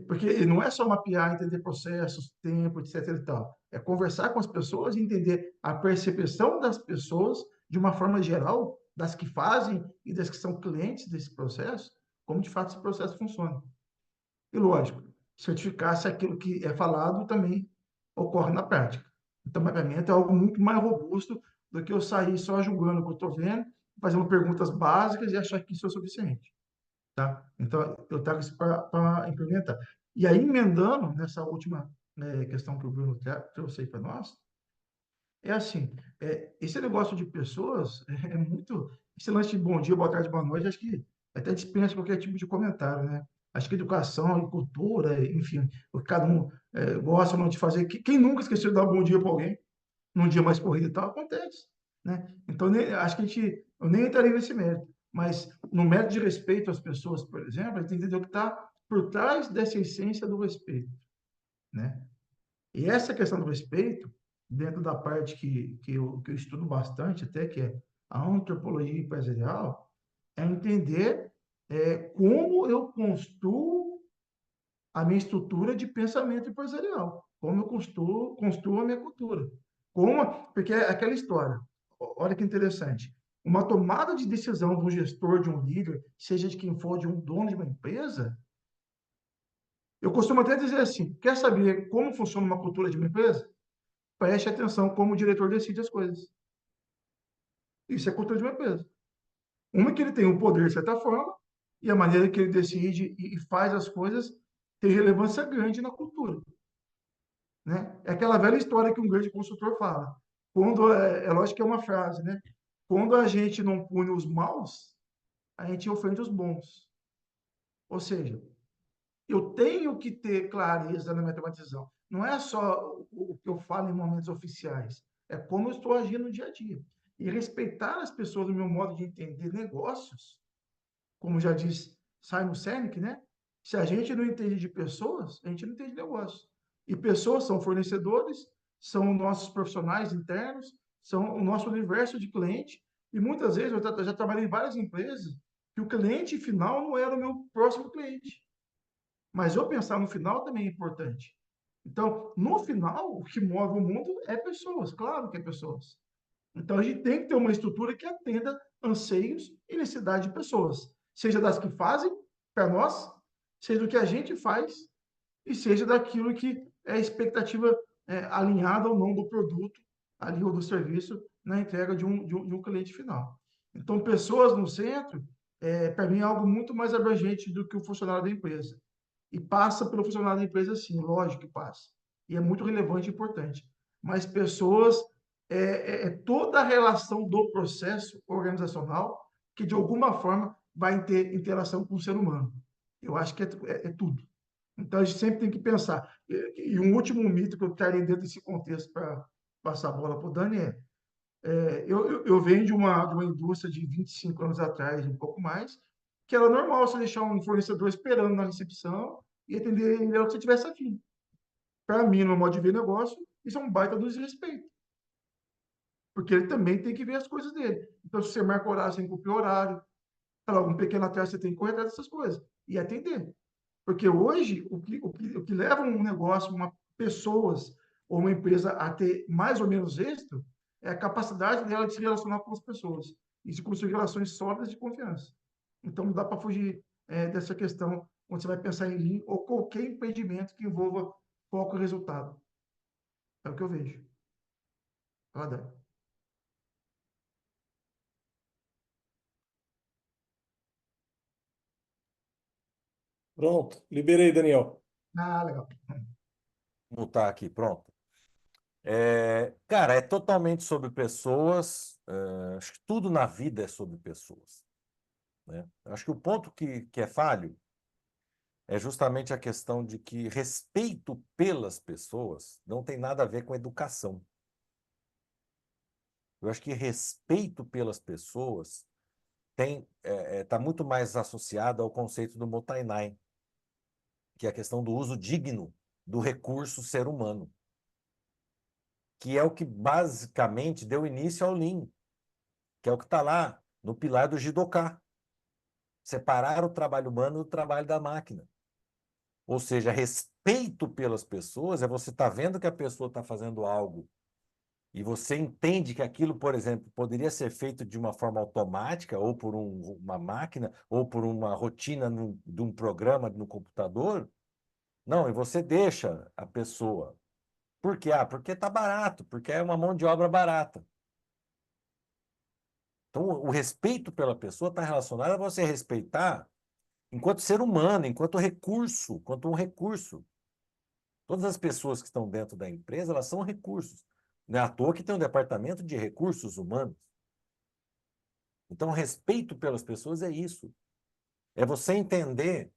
Speaker 2: Porque não é só mapear, entender processos, tempo, etc e tal. É conversar com as pessoas e entender a percepção das pessoas de uma forma geral, das que fazem e das que são clientes desse processo, como de fato esse processo funciona. E lógico, certificar se aquilo que é falado também ocorre na prática. Então, mapeamento é algo muito mais robusto do que eu sair só julgando o que eu estou vendo, fazendo perguntas básicas e achar que isso é suficiente. Tá? Então, eu trago isso para implementar. E aí, emendando nessa última questão que o Bruno trouxe aí para nós, é assim, esse negócio de pessoas é muito... Esse lance de bom dia, boa tarde, boa noite, acho que até dispensa qualquer tipo de comentário, né? Acho que educação e cultura, enfim, o que cada um gosta ou não de fazer. Quem nunca esqueceu de dar bom dia para alguém num dia mais corrido e tal? Acontece, né? Então, acho que eu nem entraria nesse mérito. Mas no mérito de respeito às pessoas, por exemplo, a gente tem que entender o que está por trás dessa essência do respeito, né? E essa questão do respeito, dentro da parte que eu estudo bastante, até que é a antropologia empresarial, é entender como eu construo a minha estrutura de pensamento empresarial, como eu construo a minha cultura. Porque é aquela história, olha que interessante, uma tomada de decisão de um gestor, de um líder, seja de quem for, de um dono de uma empresa, eu costumo até dizer assim: quer saber como funciona uma cultura de uma empresa? Preste atenção como o diretor decide as coisas. Isso é cultura de uma empresa. Uma que ele tem o poder de certa forma, e a maneira que ele decide e faz as coisas tem relevância grande na cultura, né? É aquela velha história que um grande consultor fala. É lógico que é uma frase, né? Quando a gente não pune os maus, a gente ofende os bons. Ou seja, eu tenho que ter clareza na minha decisão. Não é só o que eu falo em momentos oficiais, é como eu estou agindo no dia a dia. E respeitar as pessoas no meu modo de entender negócios, como já diz Simon Sinek, né? Se a gente não entende de pessoas, a gente não entende de negócio. E pessoas são fornecedores, são nossos profissionais internos, são o nosso universo de cliente. E muitas vezes eu já trabalhei em várias empresas que o cliente final não era o meu próximo cliente. Mas eu pensar no final também é importante. Então, no final, o que move o mundo é pessoas, claro que é pessoas. Então, a gente tem que ter uma estrutura que atenda anseios e necessidade de pessoas, seja das que fazem para nós, seja do que a gente faz e seja daquilo que é a expectativa alinhada ou não do produto ali ou do serviço na entrega de um cliente final. Então, pessoas no centro para mim, é algo muito mais abrangente do que o funcionário da empresa. E passa pelo funcionário da empresa, sim, lógico que passa. E é muito relevante e importante. Mas pessoas, é toda a relação do processo organizacional que, de alguma forma, vai ter interação com o ser humano. Eu acho que é tudo. Então, a gente sempre tem que pensar. E um último mito que eu traria dentro desse contexto para passar a bola para o Dani eu venho de uma indústria de 25 anos atrás, um pouco mais, que era normal você deixar um fornecedor esperando na recepção e atender ele ao que você tivesse afim. Para mim, no modo de ver negócio, isso é um baita do desrespeito, porque ele também tem que ver as coisas dele. Então, se você marca horário sem cumprir horário, para algum pequeno atraso, você tem que correr atrás dessas coisas e atender. Porque hoje, o que leva um negócio, pessoas ou uma empresa a ter mais ou menos êxito é a capacidade dela de se relacionar com as pessoas e de construir relações sólidas de confiança. Então, não dá para fugir dessa questão quando você vai pensar em Lean ou qualquer empreendimento que envolva foco e resultado. É o que eu vejo. Fala,
Speaker 1: Pronto, liberei, Daniel.
Speaker 2: Ah, legal.
Speaker 3: Vou mutar aqui, pronto. Cara, é totalmente sobre pessoas. Acho que tudo na vida é sobre pessoas, né? Acho que o ponto que é falho é justamente a questão de que respeito pelas pessoas não tem nada a ver com educação. Eu acho que respeito pelas pessoas está muito mais associado ao conceito do Motainai, que é a questão do uso digno do recurso ser humano, que é o que basicamente deu início ao Lean, que é o que está lá no pilar do Jidoka. Separar o trabalho humano do trabalho da máquina. Ou seja, respeito pelas pessoas é você estar vendo que a pessoa está fazendo algo e você entende que aquilo, por exemplo, poderia ser feito de uma forma automática, ou por uma máquina, ou por uma rotina de um programa no computador. Não, e você deixa a pessoa. Por quê? Porque está barato, porque é uma mão de obra barata. Então, o respeito pela pessoa está relacionado a você respeitar enquanto ser humano, enquanto recurso, enquanto um recurso. Todas as pessoas que estão dentro da empresa, elas são recursos. Não é à toa que tem um departamento de recursos humanos. Então, respeito pelas pessoas é isso. É você entender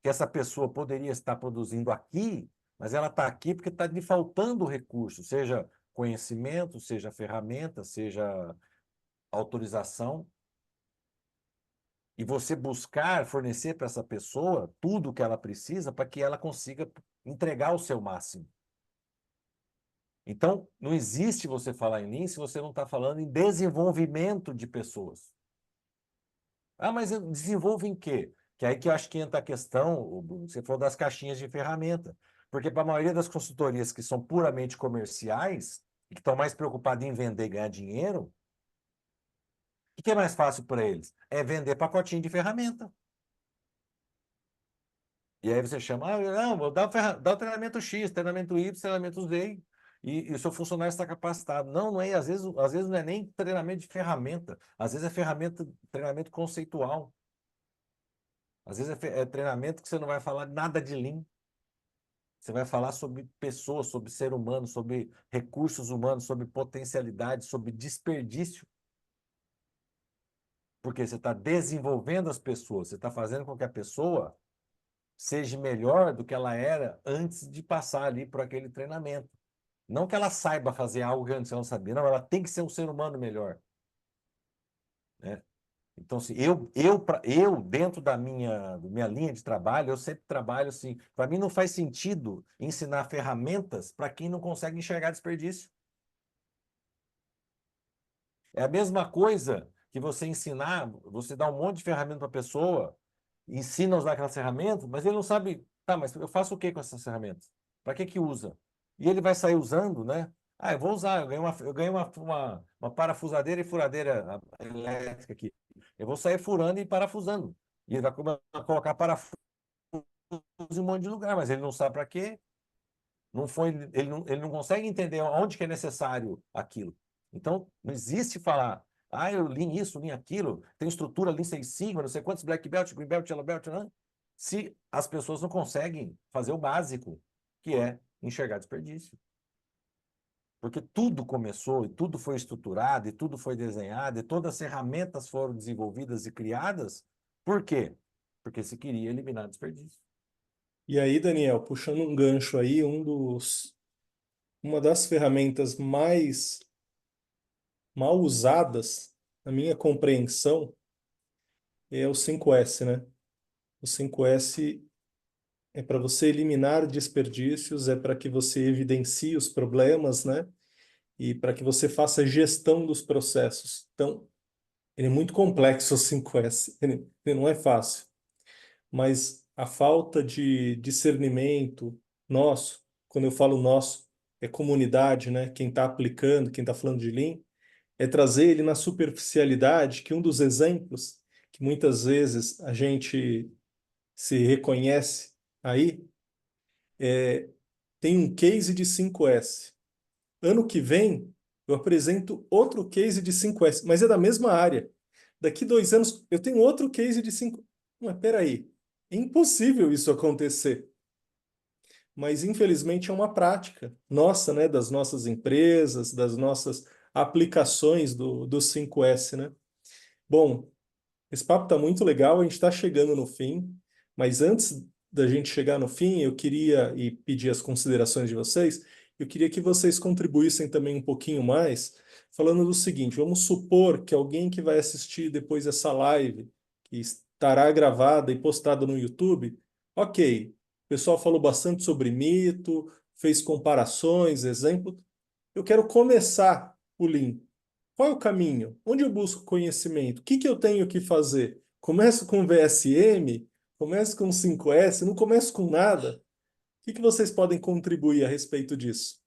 Speaker 3: que essa pessoa poderia estar produzindo aqui, mas ela está aqui porque está lhe faltando recurso, seja conhecimento, seja ferramenta, seja autorização. E você buscar fornecer para essa pessoa tudo o que ela precisa para que ela consiga entregar o seu máximo. Então, não existe você falar em Lean se você não está falando em desenvolvimento de pessoas. Mas desenvolve em quê? Que é aí que eu acho que entra a questão, você falou das caixinhas de ferramenta. Porque para a maioria das consultorias que são puramente comerciais e que estão mais preocupadas em vender e ganhar dinheiro, o que é mais fácil para eles? É vender pacotinho de ferramenta. E aí você chama, não, vou dar o treinamento X, treinamento Y, treinamento Z, e o seu funcionário está capacitado. Não, não é, às vezes não é nem treinamento de ferramenta, às vezes é treinamento conceitual. Às vezes é treinamento que você não vai falar nada de Lean. Você vai falar sobre pessoas, sobre ser humano, sobre recursos humanos, sobre potencialidade, sobre desperdício. Porque você está desenvolvendo as pessoas, você está fazendo com que a pessoa seja melhor do que ela era antes de passar ali por aquele treinamento. Não que ela saiba fazer algo que antes ela não sabia, não, ela tem que ser um ser humano melhor, né? Então, assim, eu dentro da minha linha de trabalho, eu sempre trabalho assim. Para mim, não faz sentido ensinar ferramentas para quem não consegue enxergar desperdício. É a mesma coisa que você ensinar, você dá um monte de ferramenta para a pessoa, ensina a usar aquelas ferramentas, mas ele não sabe, tá, mas eu faço o que com essas ferramentas? Para que usa? E ele vai sair usando, né? Eu vou usar, eu ganhei uma parafusadeira e furadeira elétrica aqui. Eu vou sair furando e parafusando. E ele vai começar a colocar parafuso em um monte de lugar, mas ele não sabe para quê. Não foi, ele não consegue entender onde que é necessário aquilo. Então, não existe falar, Ah, eu Lean isso, Lean aquilo, tem estrutura Lean Six Sigma, não sei quantos Black Belt, Green Belt, Yellow Belt, né? Se as pessoas não conseguem fazer o básico, que é enxergar desperdício. Porque tudo começou, e tudo foi estruturado, e tudo foi desenhado, e todas as ferramentas foram desenvolvidas e criadas. Por quê? Porque se queria eliminar desperdício.
Speaker 1: E aí, Daniel, puxando um gancho aí, uma das ferramentas mais mal usadas, na minha compreensão, é o 5S, né? O 5S é para você eliminar desperdícios, é para que você evidencie os problemas, né? E para que você faça gestão dos processos. Então, ele é muito complexo, o 5S. Ele não é fácil. Mas a falta de discernimento nosso, quando eu falo nosso, é comunidade, né? Quem está aplicando, quem está falando de Lean, é trazer ele na superficialidade, que um dos exemplos que muitas vezes a gente se reconhece aí, tem um case de 5S. Ano que vem, eu apresento outro case de 5S, mas é da mesma área. Daqui 2 anos, eu tenho outro case de 5. Mas peraí, é impossível isso acontecer. Mas, infelizmente, é uma prática nossa, né? Das nossas empresas, das nossas aplicações do 5S, né? Bom, esse papo está muito legal, a gente está chegando no fim, mas antes da gente chegar no fim, eu queria, e pedir as considerações de vocês, eu queria que vocês contribuíssem também um pouquinho mais, falando do seguinte: vamos supor que alguém que vai assistir depois essa live, que estará gravada e postada no YouTube, ok, o pessoal falou bastante sobre mito, fez comparações, exemplos, eu quero começar o Lean. Qual é o caminho? Onde eu busco conhecimento? O que que eu tenho que fazer? Começo com VSM? Começo com 5S? Não começo com nada? O que que vocês podem contribuir a respeito disso?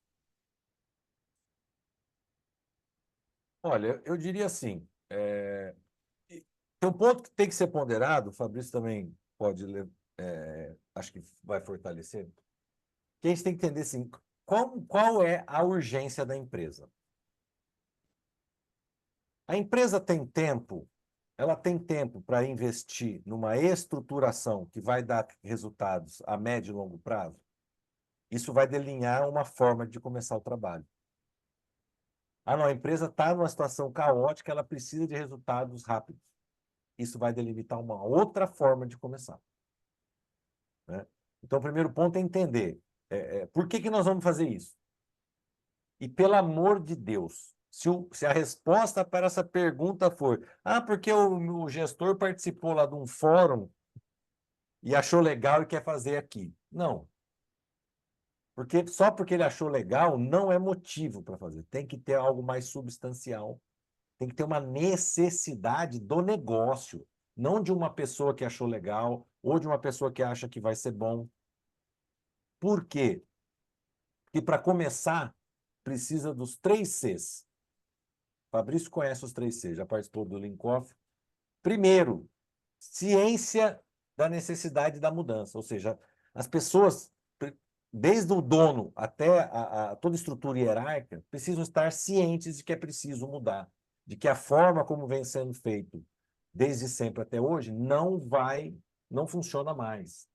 Speaker 3: Olha, eu diria assim, tem um ponto que tem que ser ponderado, o Fabrício também pode, acho que vai fortalecer, que a gente tem que entender assim, qual é a urgência da empresa? A empresa tem tempo, ela tem tempo para investir numa estruturação que vai dar resultados a médio e longo prazo? Isso vai delinear uma forma de começar o trabalho. Ah, não, a empresa está numa situação caótica, ela precisa de resultados rápidos. Isso vai delimitar uma outra forma de começar, né? Então, o primeiro ponto é entender por que nós vamos fazer isso. E, pelo amor de Deus, se a resposta para essa pergunta for porque o gestor participou lá de um fórum e achou legal e quer fazer aqui. Não. Só porque ele achou legal não é motivo para fazer. Tem que ter algo mais substancial. Tem que ter uma necessidade do negócio, não de uma pessoa que achou legal ou de uma pessoa que acha que vai ser bom. Por quê? Porque para começar, precisa dos 3 Cs. Fabrício conhece os 3 Cs, já participou do Linkoff. Primeiro, ciência da necessidade da mudança, ou seja, as pessoas, desde o dono até toda a estrutura hierárquica, precisam estar cientes de que é preciso mudar, de que a forma como vem sendo feito desde sempre até hoje não funciona mais.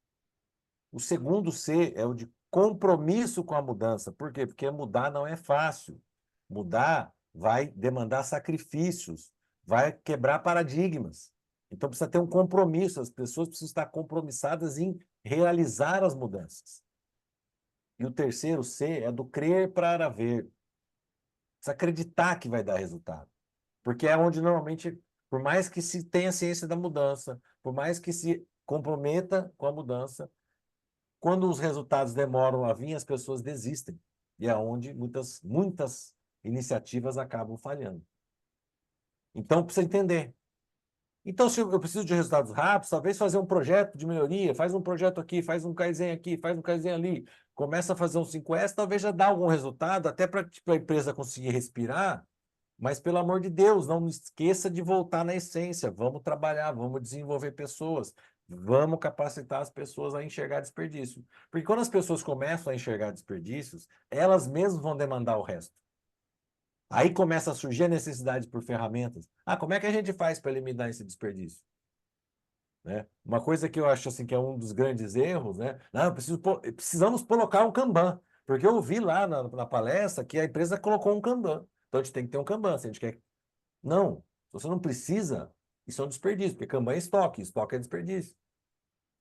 Speaker 3: O segundo C é o de compromisso com a mudança. Por quê? Porque mudar não é fácil. Mudar vai demandar sacrifícios, vai quebrar paradigmas. Então precisa ter um compromisso, as pessoas precisam estar compromissadas em realizar as mudanças. E o terceiro C é do crer para ver. Precisa acreditar que vai dar resultado. Porque é onde normalmente, por mais que se tenha ciência da mudança, por mais que se comprometa com a mudança, quando os resultados demoram a vir, as pessoas desistem. E é onde muitas iniciativas acabam falhando. Então, precisa entender. Então, se eu preciso de resultados rápidos, talvez fazer um projeto de melhoria, faz um projeto aqui, faz um Kaizen aqui, faz um Kaizen ali, começa a fazer um 5S, talvez já dá algum resultado, até para a empresa conseguir respirar, mas, pelo amor de Deus, não esqueça de voltar na essência. Vamos trabalhar, vamos desenvolver pessoas, vamos capacitar as pessoas a enxergar desperdício. Porque quando as pessoas começam a enxergar desperdícios, elas mesmas vão demandar o resto. Aí começa a surgir a necessidade por ferramentas. Ah, como é que a gente faz para eliminar esse desperdício? Né? Uma coisa que eu acho assim que é um dos grandes erros, né? Não, precisamos colocar um Kanban, porque eu vi lá na palestra que a empresa colocou um Kanban. Então a gente tem que ter um Kanban, se a gente quer. Não, se você não precisa, isso é um desperdício, porque Kanban é estoque é desperdício.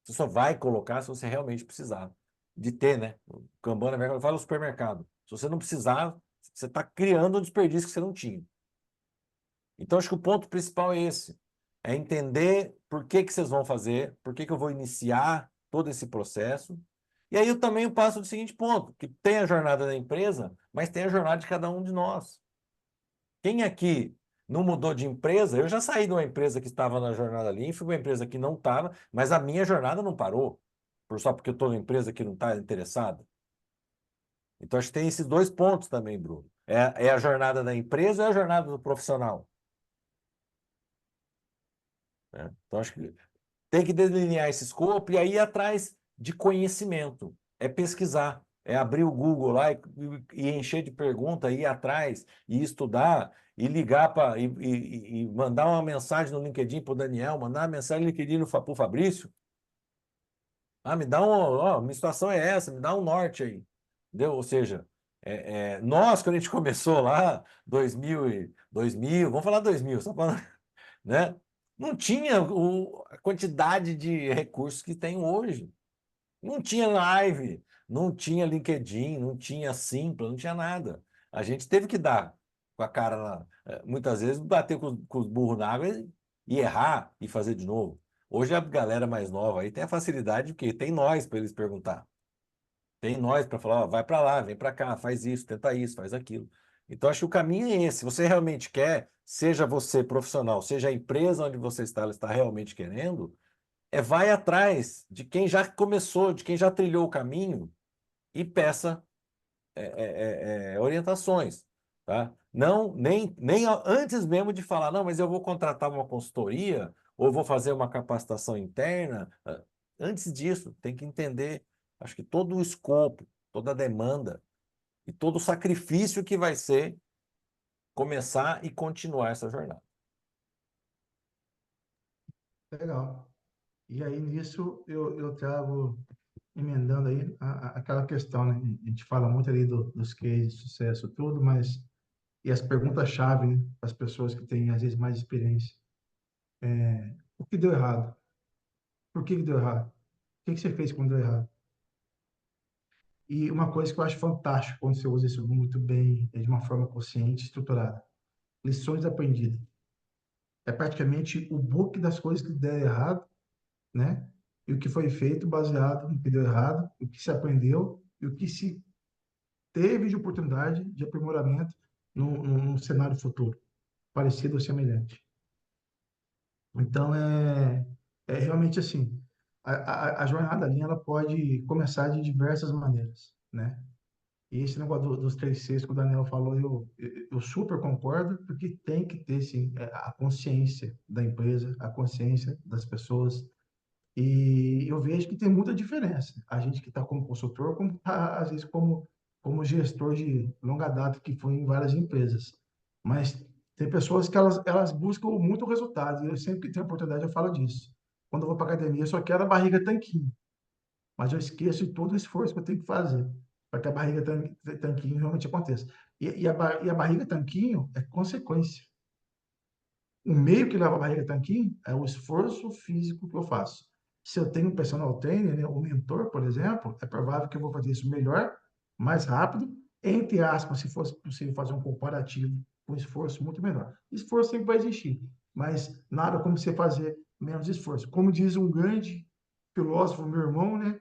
Speaker 3: Você só vai colocar se você realmente precisar de ter, né? O Kanban, na verdade, fala no supermercado. Se você não precisar, você está criando um desperdício que você não tinha. Então, acho que o ponto principal é esse. É entender por que que vocês vão fazer, por que que eu vou iniciar todo esse processo. E aí eu também passo do seguinte ponto, que tem a jornada da empresa, mas tem a jornada de cada um de nós. Quem aqui não mudou de empresa? Eu já saí de uma empresa que estava na jornada ali, fui para uma empresa que não estava, mas a minha jornada não parou, só porque eu estou numa empresa que não está interessada. Então, acho que tem esses dois pontos também, Bruno. É a jornada da empresa ou é a jornada do profissional? Né? Então, acho que tem que delinear esse escopo e aí ir atrás de conhecimento. É pesquisar, é abrir o Google lá e encher de perguntas, ir atrás e estudar e ligar para e mandar uma mensagem no LinkedIn para o Daniel, mandar uma mensagem no LinkedIn para o Fabrício. Ah, me dá minha situação é essa, me dá um norte aí. Entendeu? Ou seja, nós, quando a gente começou lá, 2000, vamos falar 2000, só para, né? Não tinha a quantidade de recursos que tem hoje. Não tinha live, não tinha LinkedIn, não tinha Simpla, não tinha nada. A gente teve que dar com a cara lá. Muitas vezes bater com os burros na água e errar e fazer de novo. Hoje a galera mais nova aí tem a facilidade porque tem nós para eles perguntar. Tem nós para falar, ó, vai para lá, vem para cá, faz isso, tenta isso, faz aquilo. Então, acho que o caminho é esse. Se você realmente quer, seja você profissional, seja a empresa onde você está, ela está realmente querendo, vai atrás de quem já começou, de quem já trilhou o caminho e peça orientações, tá? Não, nem antes mesmo de falar, não, mas eu vou contratar uma consultoria ou vou fazer uma capacitação interna. Antes disso, tem que entender, acho que todo o escopo, toda a demanda e todo o sacrifício que vai ser começar e continuar essa jornada.
Speaker 2: Legal. E aí, nisso, eu trago, emendando aí, aquela questão, né? A gente fala muito ali dos cases de sucesso, tudo, mas e as perguntas-chave, né? Para as pessoas que têm, às vezes, mais experiência. O que deu errado? Por que que deu errado? O que que você fez quando deu errado? E uma coisa que eu acho fantástico quando você usa isso muito bem, de uma forma consciente, estruturada. Lições aprendidas. É praticamente o book das coisas que deram errado, né? E o que foi feito baseado no que deu errado, o que se aprendeu e o que se teve de oportunidade de aprimoramento num cenário futuro, parecido ou semelhante. Então, é realmente assim, a jornada ali, ela pode começar de diversas maneiras, né? E esse negócio dos 3 Cs que o Daniel falou, eu super concordo, porque tem que ter, sim, a consciência da empresa, a consciência das pessoas. E eu vejo que tem muita diferença. A gente que está como consultor, como está, às vezes, como gestor de longa data, que foi em várias empresas. Mas tem pessoas que elas buscam muito resultado. E eu sempre que tenho oportunidade, eu falo disso. Quando eu vou para academia, eu só quero a barriga tanquinho. Mas eu esqueço de todo o esforço que eu tenho que fazer para que a barriga tanquinho realmente aconteça. E a barriga tanquinho é consequência. O meio que leva a barriga tanquinho é o esforço físico que eu faço. Se eu tenho um personal trainer, né, um mentor, por exemplo, é provável que eu vou fazer isso melhor, mais rápido, entre aspas, se fosse possível fazer um comparativo com esforço muito menor. Esforço sempre vai existir, mas nada como você fazer menos esforço. Como diz um grande filósofo, meu irmão, né?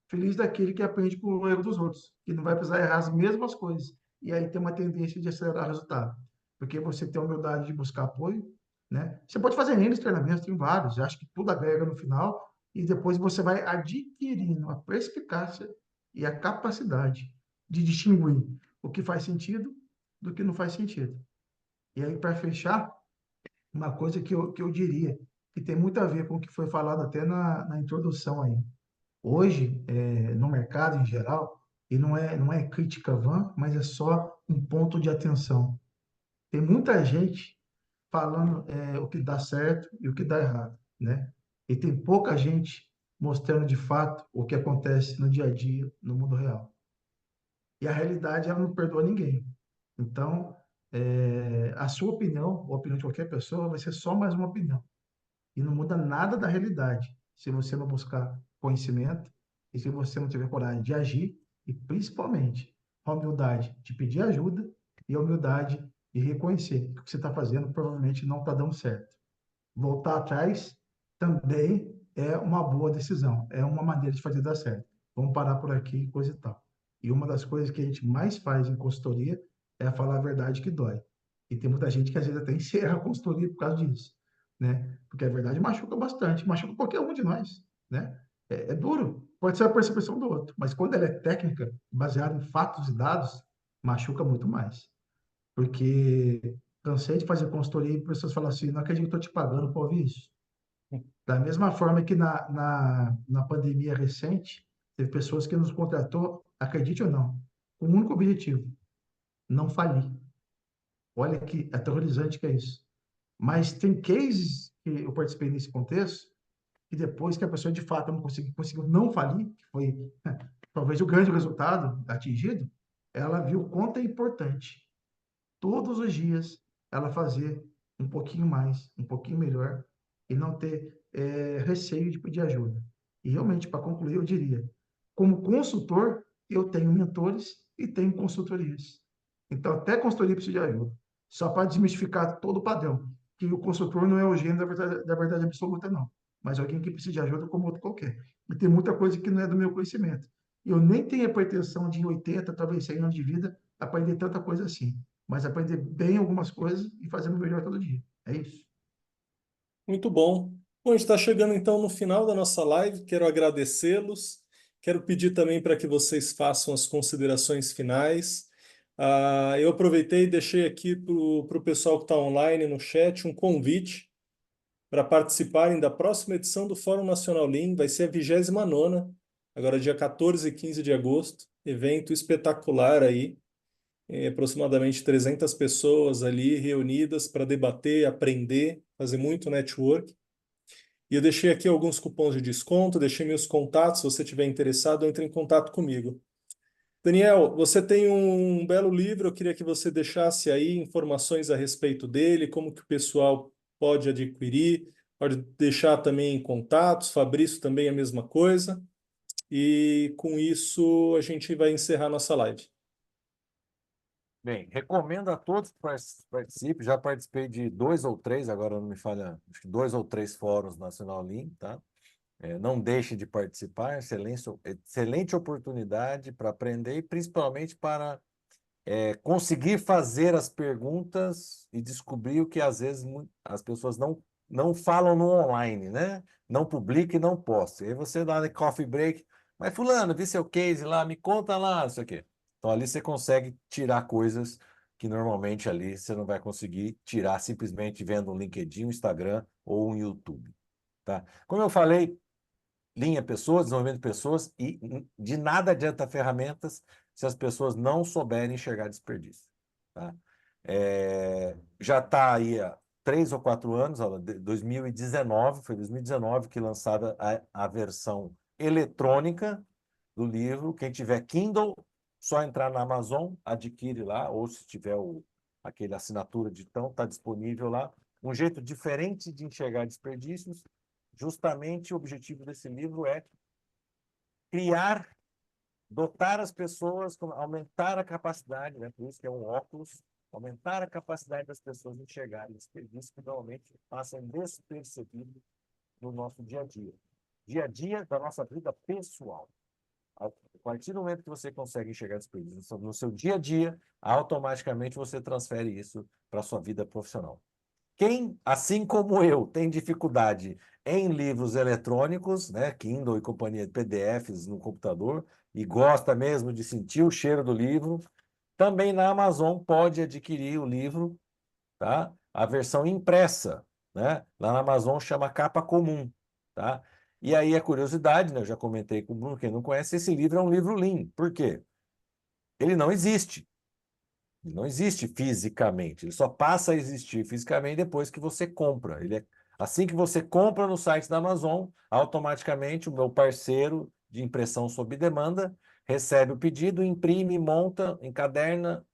Speaker 2: Feliz daquele que aprende com o erro dos outros, que não vai precisar errar as mesmas coisas. E aí tem uma tendência de acelerar o resultado. Porque você tem a humildade de buscar apoio, né? Você pode fazer N treinamentos, tem vários, eu acho que tudo agrega no final, e depois você vai adquirindo a perspicácia e a capacidade de distinguir o que faz sentido do que não faz sentido. E aí, para fechar, uma coisa que eu diria, que tem muito a ver com o que foi falado até na introdução aí. Hoje, no mercado em geral, e não é crítica vã, mas é só um ponto de atenção. Tem muita gente falando o que dá certo e o que dá errado, né? E tem pouca gente mostrando de fato o que acontece no dia a dia, no mundo real. E a realidade, ela não perdoa ninguém. Então, a sua opinião, a opinião de qualquer pessoa, vai ser só mais uma opinião. E não muda nada da realidade se você não buscar conhecimento e se você não tiver coragem de agir e, principalmente, a humildade de pedir ajuda e a humildade de reconhecer que o que você está fazendo provavelmente não está dando certo. Voltar atrás também é uma boa decisão, é uma maneira de fazer dar certo. Vamos parar por aqui, coisa e tal. E uma das coisas que a gente mais faz em consultoria é falar a verdade que dói. E tem muita gente que às vezes até encerra a consultoria por causa disso, né? Porque a verdade machuca bastante, machuca qualquer um de nós, né? É duro, pode ser a percepção do outro, mas quando ela é técnica, baseada em fatos e dados, machuca muito mais. Porque cansei de fazer consultoria e pessoas falam assim, não acredito que estou te pagando para ouvir isso. Da mesma forma que na pandemia recente, teve pessoas que nos contratou, acredite ou não, com um único objetivo, não falir. Olha que aterrorizante que é isso. Mas tem cases que eu participei nesse contexto, que depois que a pessoa de fato não conseguiu não falir, que foi talvez o grande resultado atingido, ela viu o quanto é importante todos os dias ela fazer um pouquinho mais, um pouquinho melhor e não ter receio de pedir ajuda. E realmente, para concluir, eu diria, como consultor, eu tenho mentores e tenho consultorias. Então, até consultoria precisa de ajuda. Só para desmistificar todo o padrão, que o consultor não é o gênio da verdade absoluta, não. Mas alguém que precisa de ajuda como outro qualquer. E tem muita coisa que não é do meu conhecimento. Eu nem tenho a pretensão de em 80, talvez 100 anos de vida, aprender tanta coisa assim, mas aprender bem algumas coisas e fazendo melhor todo dia. É isso.
Speaker 1: Muito bom. Bom, a gente está chegando então no final da nossa live. Quero agradecê-los. Quero pedir também para que vocês façam as considerações finais. Eu aproveitei e deixei aqui para o pessoal que está online no chat um convite para participarem da próxima edição do Fórum Nacional Lean. Vai ser a 29ª, agora dia 14 e 15 de agosto. Evento espetacular aí. Aproximadamente 300 pessoas ali reunidas para debater, aprender, fazer muito network. E eu deixei aqui alguns cupons de desconto, deixei meus contatos. Se você estiver interessado, entre em contato comigo. Daniel, você tem um belo livro, eu queria que você deixasse aí informações a respeito dele, como que o pessoal pode adquirir, pode deixar também em contatos, Fabrício também a mesma coisa. E com isso a gente vai encerrar nossa live.
Speaker 3: Bem, recomendo a todos que participem. Já participei de 2 ou 3, agora não me falha, acho que 2 ou 3 fóruns Nacional Lean, tá? Não deixe de participar, excelente oportunidade para aprender e principalmente para conseguir fazer as perguntas e descobrir o que às vezes as pessoas não falam no online, né? Não publica e não posta. E aí você dá no coffee break, mas fulano, vi seu case lá, me conta lá, não sei o quê. Então ali você consegue tirar coisas que normalmente ali você não vai conseguir tirar simplesmente vendo um LinkedIn, um Instagram ou um YouTube, tá? Como eu falei, linha pessoas, desenvolvimento de pessoas, e de nada adianta ferramentas se as pessoas não souberem enxergar desperdício. Tá? Já está aí há 3 ou 4 anos, 2019, foi 2019 que lançada a versão eletrônica do livro. Quem tiver Kindle, só entrar na Amazon, adquire lá, ou se tiver aquele assinatura digital, está disponível lá. Um jeito diferente de enxergar desperdícios. Justamente o objetivo desse livro é criar, dotar as pessoas, aumentar a capacidade, né? Por isso que é um óculos, aumentar a capacidade das pessoas enxergarem desperdícios que normalmente passam despercebidos no nosso dia a dia da nossa vida pessoal. A partir do momento que você consegue enxergar desperdícios no seu dia a dia, automaticamente você transfere isso para a sua vida profissional. Quem, assim como eu, tem dificuldade em livros eletrônicos, né, Kindle e companhia de PDFs no computador, e gosta mesmo de sentir o cheiro do livro, também na Amazon pode adquirir o livro, tá? A versão impressa, né? Lá na Amazon chama capa comum, tá? E aí a curiosidade, né, eu já comentei com o Bruno, quem não conhece, esse livro é um livro Lean. Por quê? Ele não existe. Ele não existe fisicamente, ele só passa a existir fisicamente depois que você compra. Assim que você compra no site da Amazon, automaticamente o meu parceiro de impressão sob demanda recebe o pedido, imprime, monta, encaderna,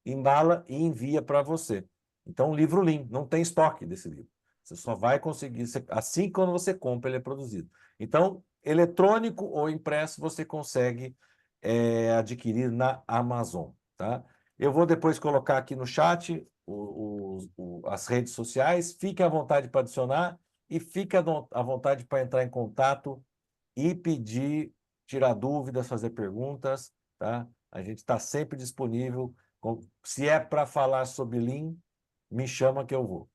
Speaker 3: embala e envia para você. Então, um livro Lean, não tem estoque desse livro. Você só vai conseguir, assim que quando você compra, ele é produzido. Então, eletrônico ou impresso, você consegue adquirir na Amazon, tá? Eu vou depois colocar aqui no chat as redes sociais. Fique à vontade para adicionar e fique à vontade para entrar em contato e pedir, tirar dúvidas, fazer perguntas, tá? A gente está sempre disponível. Se é para falar sobre Lean, me chama que eu vou.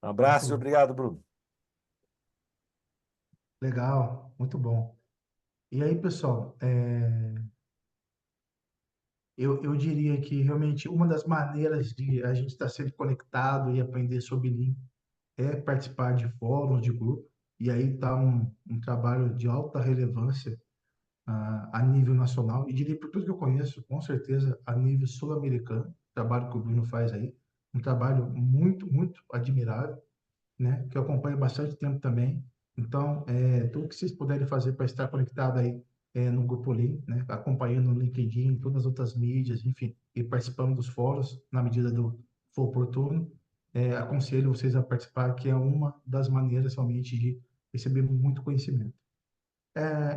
Speaker 3: Um abraço e
Speaker 2: Muito
Speaker 3: obrigado, Bruno.
Speaker 2: legal, muito bom. E aí, pessoal, eu diria que realmente uma das maneiras de a gente estar sempre conectado e aprender sobre Lean é participar de fóruns, de grupo, e aí está um trabalho de alta relevância a nível nacional, e diria por tudo que eu conheço, com certeza a nível sul-americano, o trabalho que o Bruno faz aí, um trabalho muito, muito admirável, né? Que eu acompanho há bastante tempo também. Então, tudo que vocês puderem fazer para estar conectado aí no Grupo Lean, né? Acompanhando no LinkedIn, todas as outras mídias, enfim, e participando dos fóruns na medida do for oportuno, aconselho vocês a participar, que é uma das maneiras realmente de receber muito conhecimento.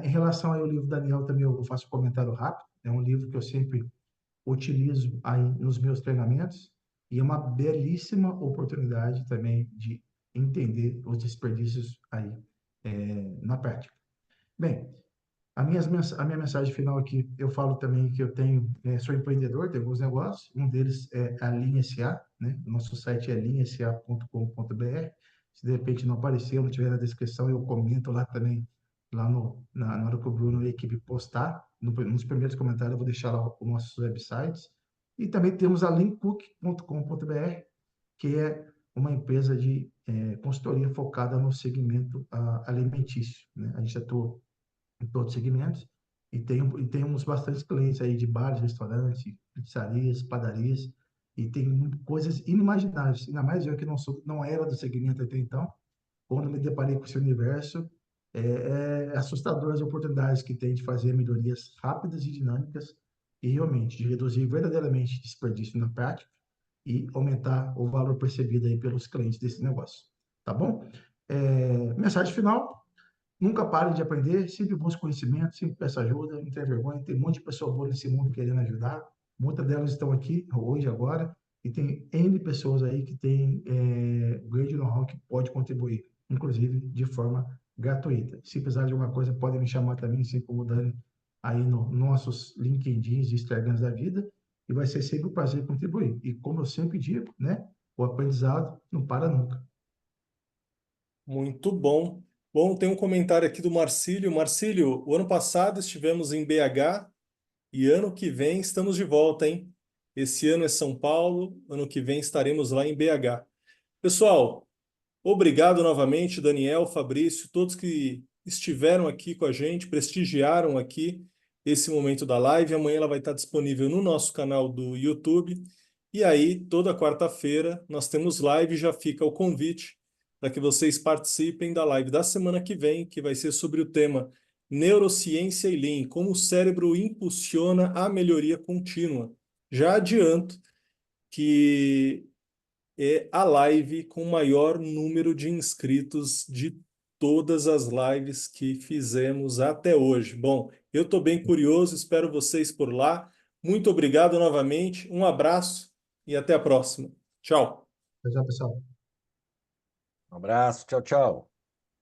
Speaker 2: Em relação ao livro Daniel, também eu faço um comentário rápido. É um livro que eu sempre utilizo aí nos meus treinamentos e é uma belíssima oportunidade também de entender os desperdícios aí na prática. Bem, a minha mensagem final aqui, eu falo também que eu sou empreendedor, tenho alguns negócios, um deles é a Linha SA, né? O nosso site é linhasa.com.br. Se de repente não apareceu, não tiver na descrição, eu comento lá também, na hora que o Bruno e a equipe postar, nos primeiros comentários eu vou deixar lá os nossos websites. E também temos a linkcook.com.br, que é uma empresa de consultoria focada no segmento alimentício, né? A gente atua em todos os segmentos, e temos bastante clientes aí de bares, restaurantes, pizzarias, padarias, e tem coisas inimagináveis, ainda mais eu que não era do segmento até então, quando me deparei com esse universo, é assustador as oportunidades que tem de fazer melhorias rápidas e dinâmicas, e realmente de reduzir verdadeiramente desperdício na prática e aumentar o valor percebido aí pelos clientes desse negócio, tá bom? Mensagem final: nunca pare de aprender, sempre busque conhecimento, sempre peça ajuda, não tenha vergonha. Tem um monte de pessoas boas nesse mundo querendo ajudar. Muitas delas estão aqui hoje, agora, e tem N pessoas aí que têm grande know-how que pode contribuir, inclusive de forma gratuita. Se precisar de alguma coisa, podem me chamar também, se incomodarem aí no nossos LinkedIns e Instagrams da vida, e vai ser sempre um prazer contribuir. E como eu sempre digo, né, o aprendizado não para nunca.
Speaker 1: Muito bom. Bom, tem um comentário aqui do Marcílio. Marcílio, o ano passado estivemos em BH e ano que vem estamos de volta, hein? Esse ano é São Paulo, ano que vem estaremos lá em BH. Pessoal, obrigado novamente, Daniel, Fabrício, todos que estiveram aqui com a gente, prestigiaram aqui esse momento da live. Amanhã ela vai estar disponível no nosso canal do YouTube. E aí, toda quarta-feira, nós temos live, já fica o convite para que vocês participem da live da semana que vem, que vai ser sobre o tema Neurociência e Lean, como o cérebro impulsiona a melhoria contínua. Já adianto que é a live com o maior número de inscritos de todas as lives que fizemos até hoje. Bom, eu estou bem curioso, espero vocês por lá. Muito obrigado novamente, um abraço e até a próxima. Tchau.
Speaker 2: Tchau, pessoal.
Speaker 3: Um abraço, tchau, tchau.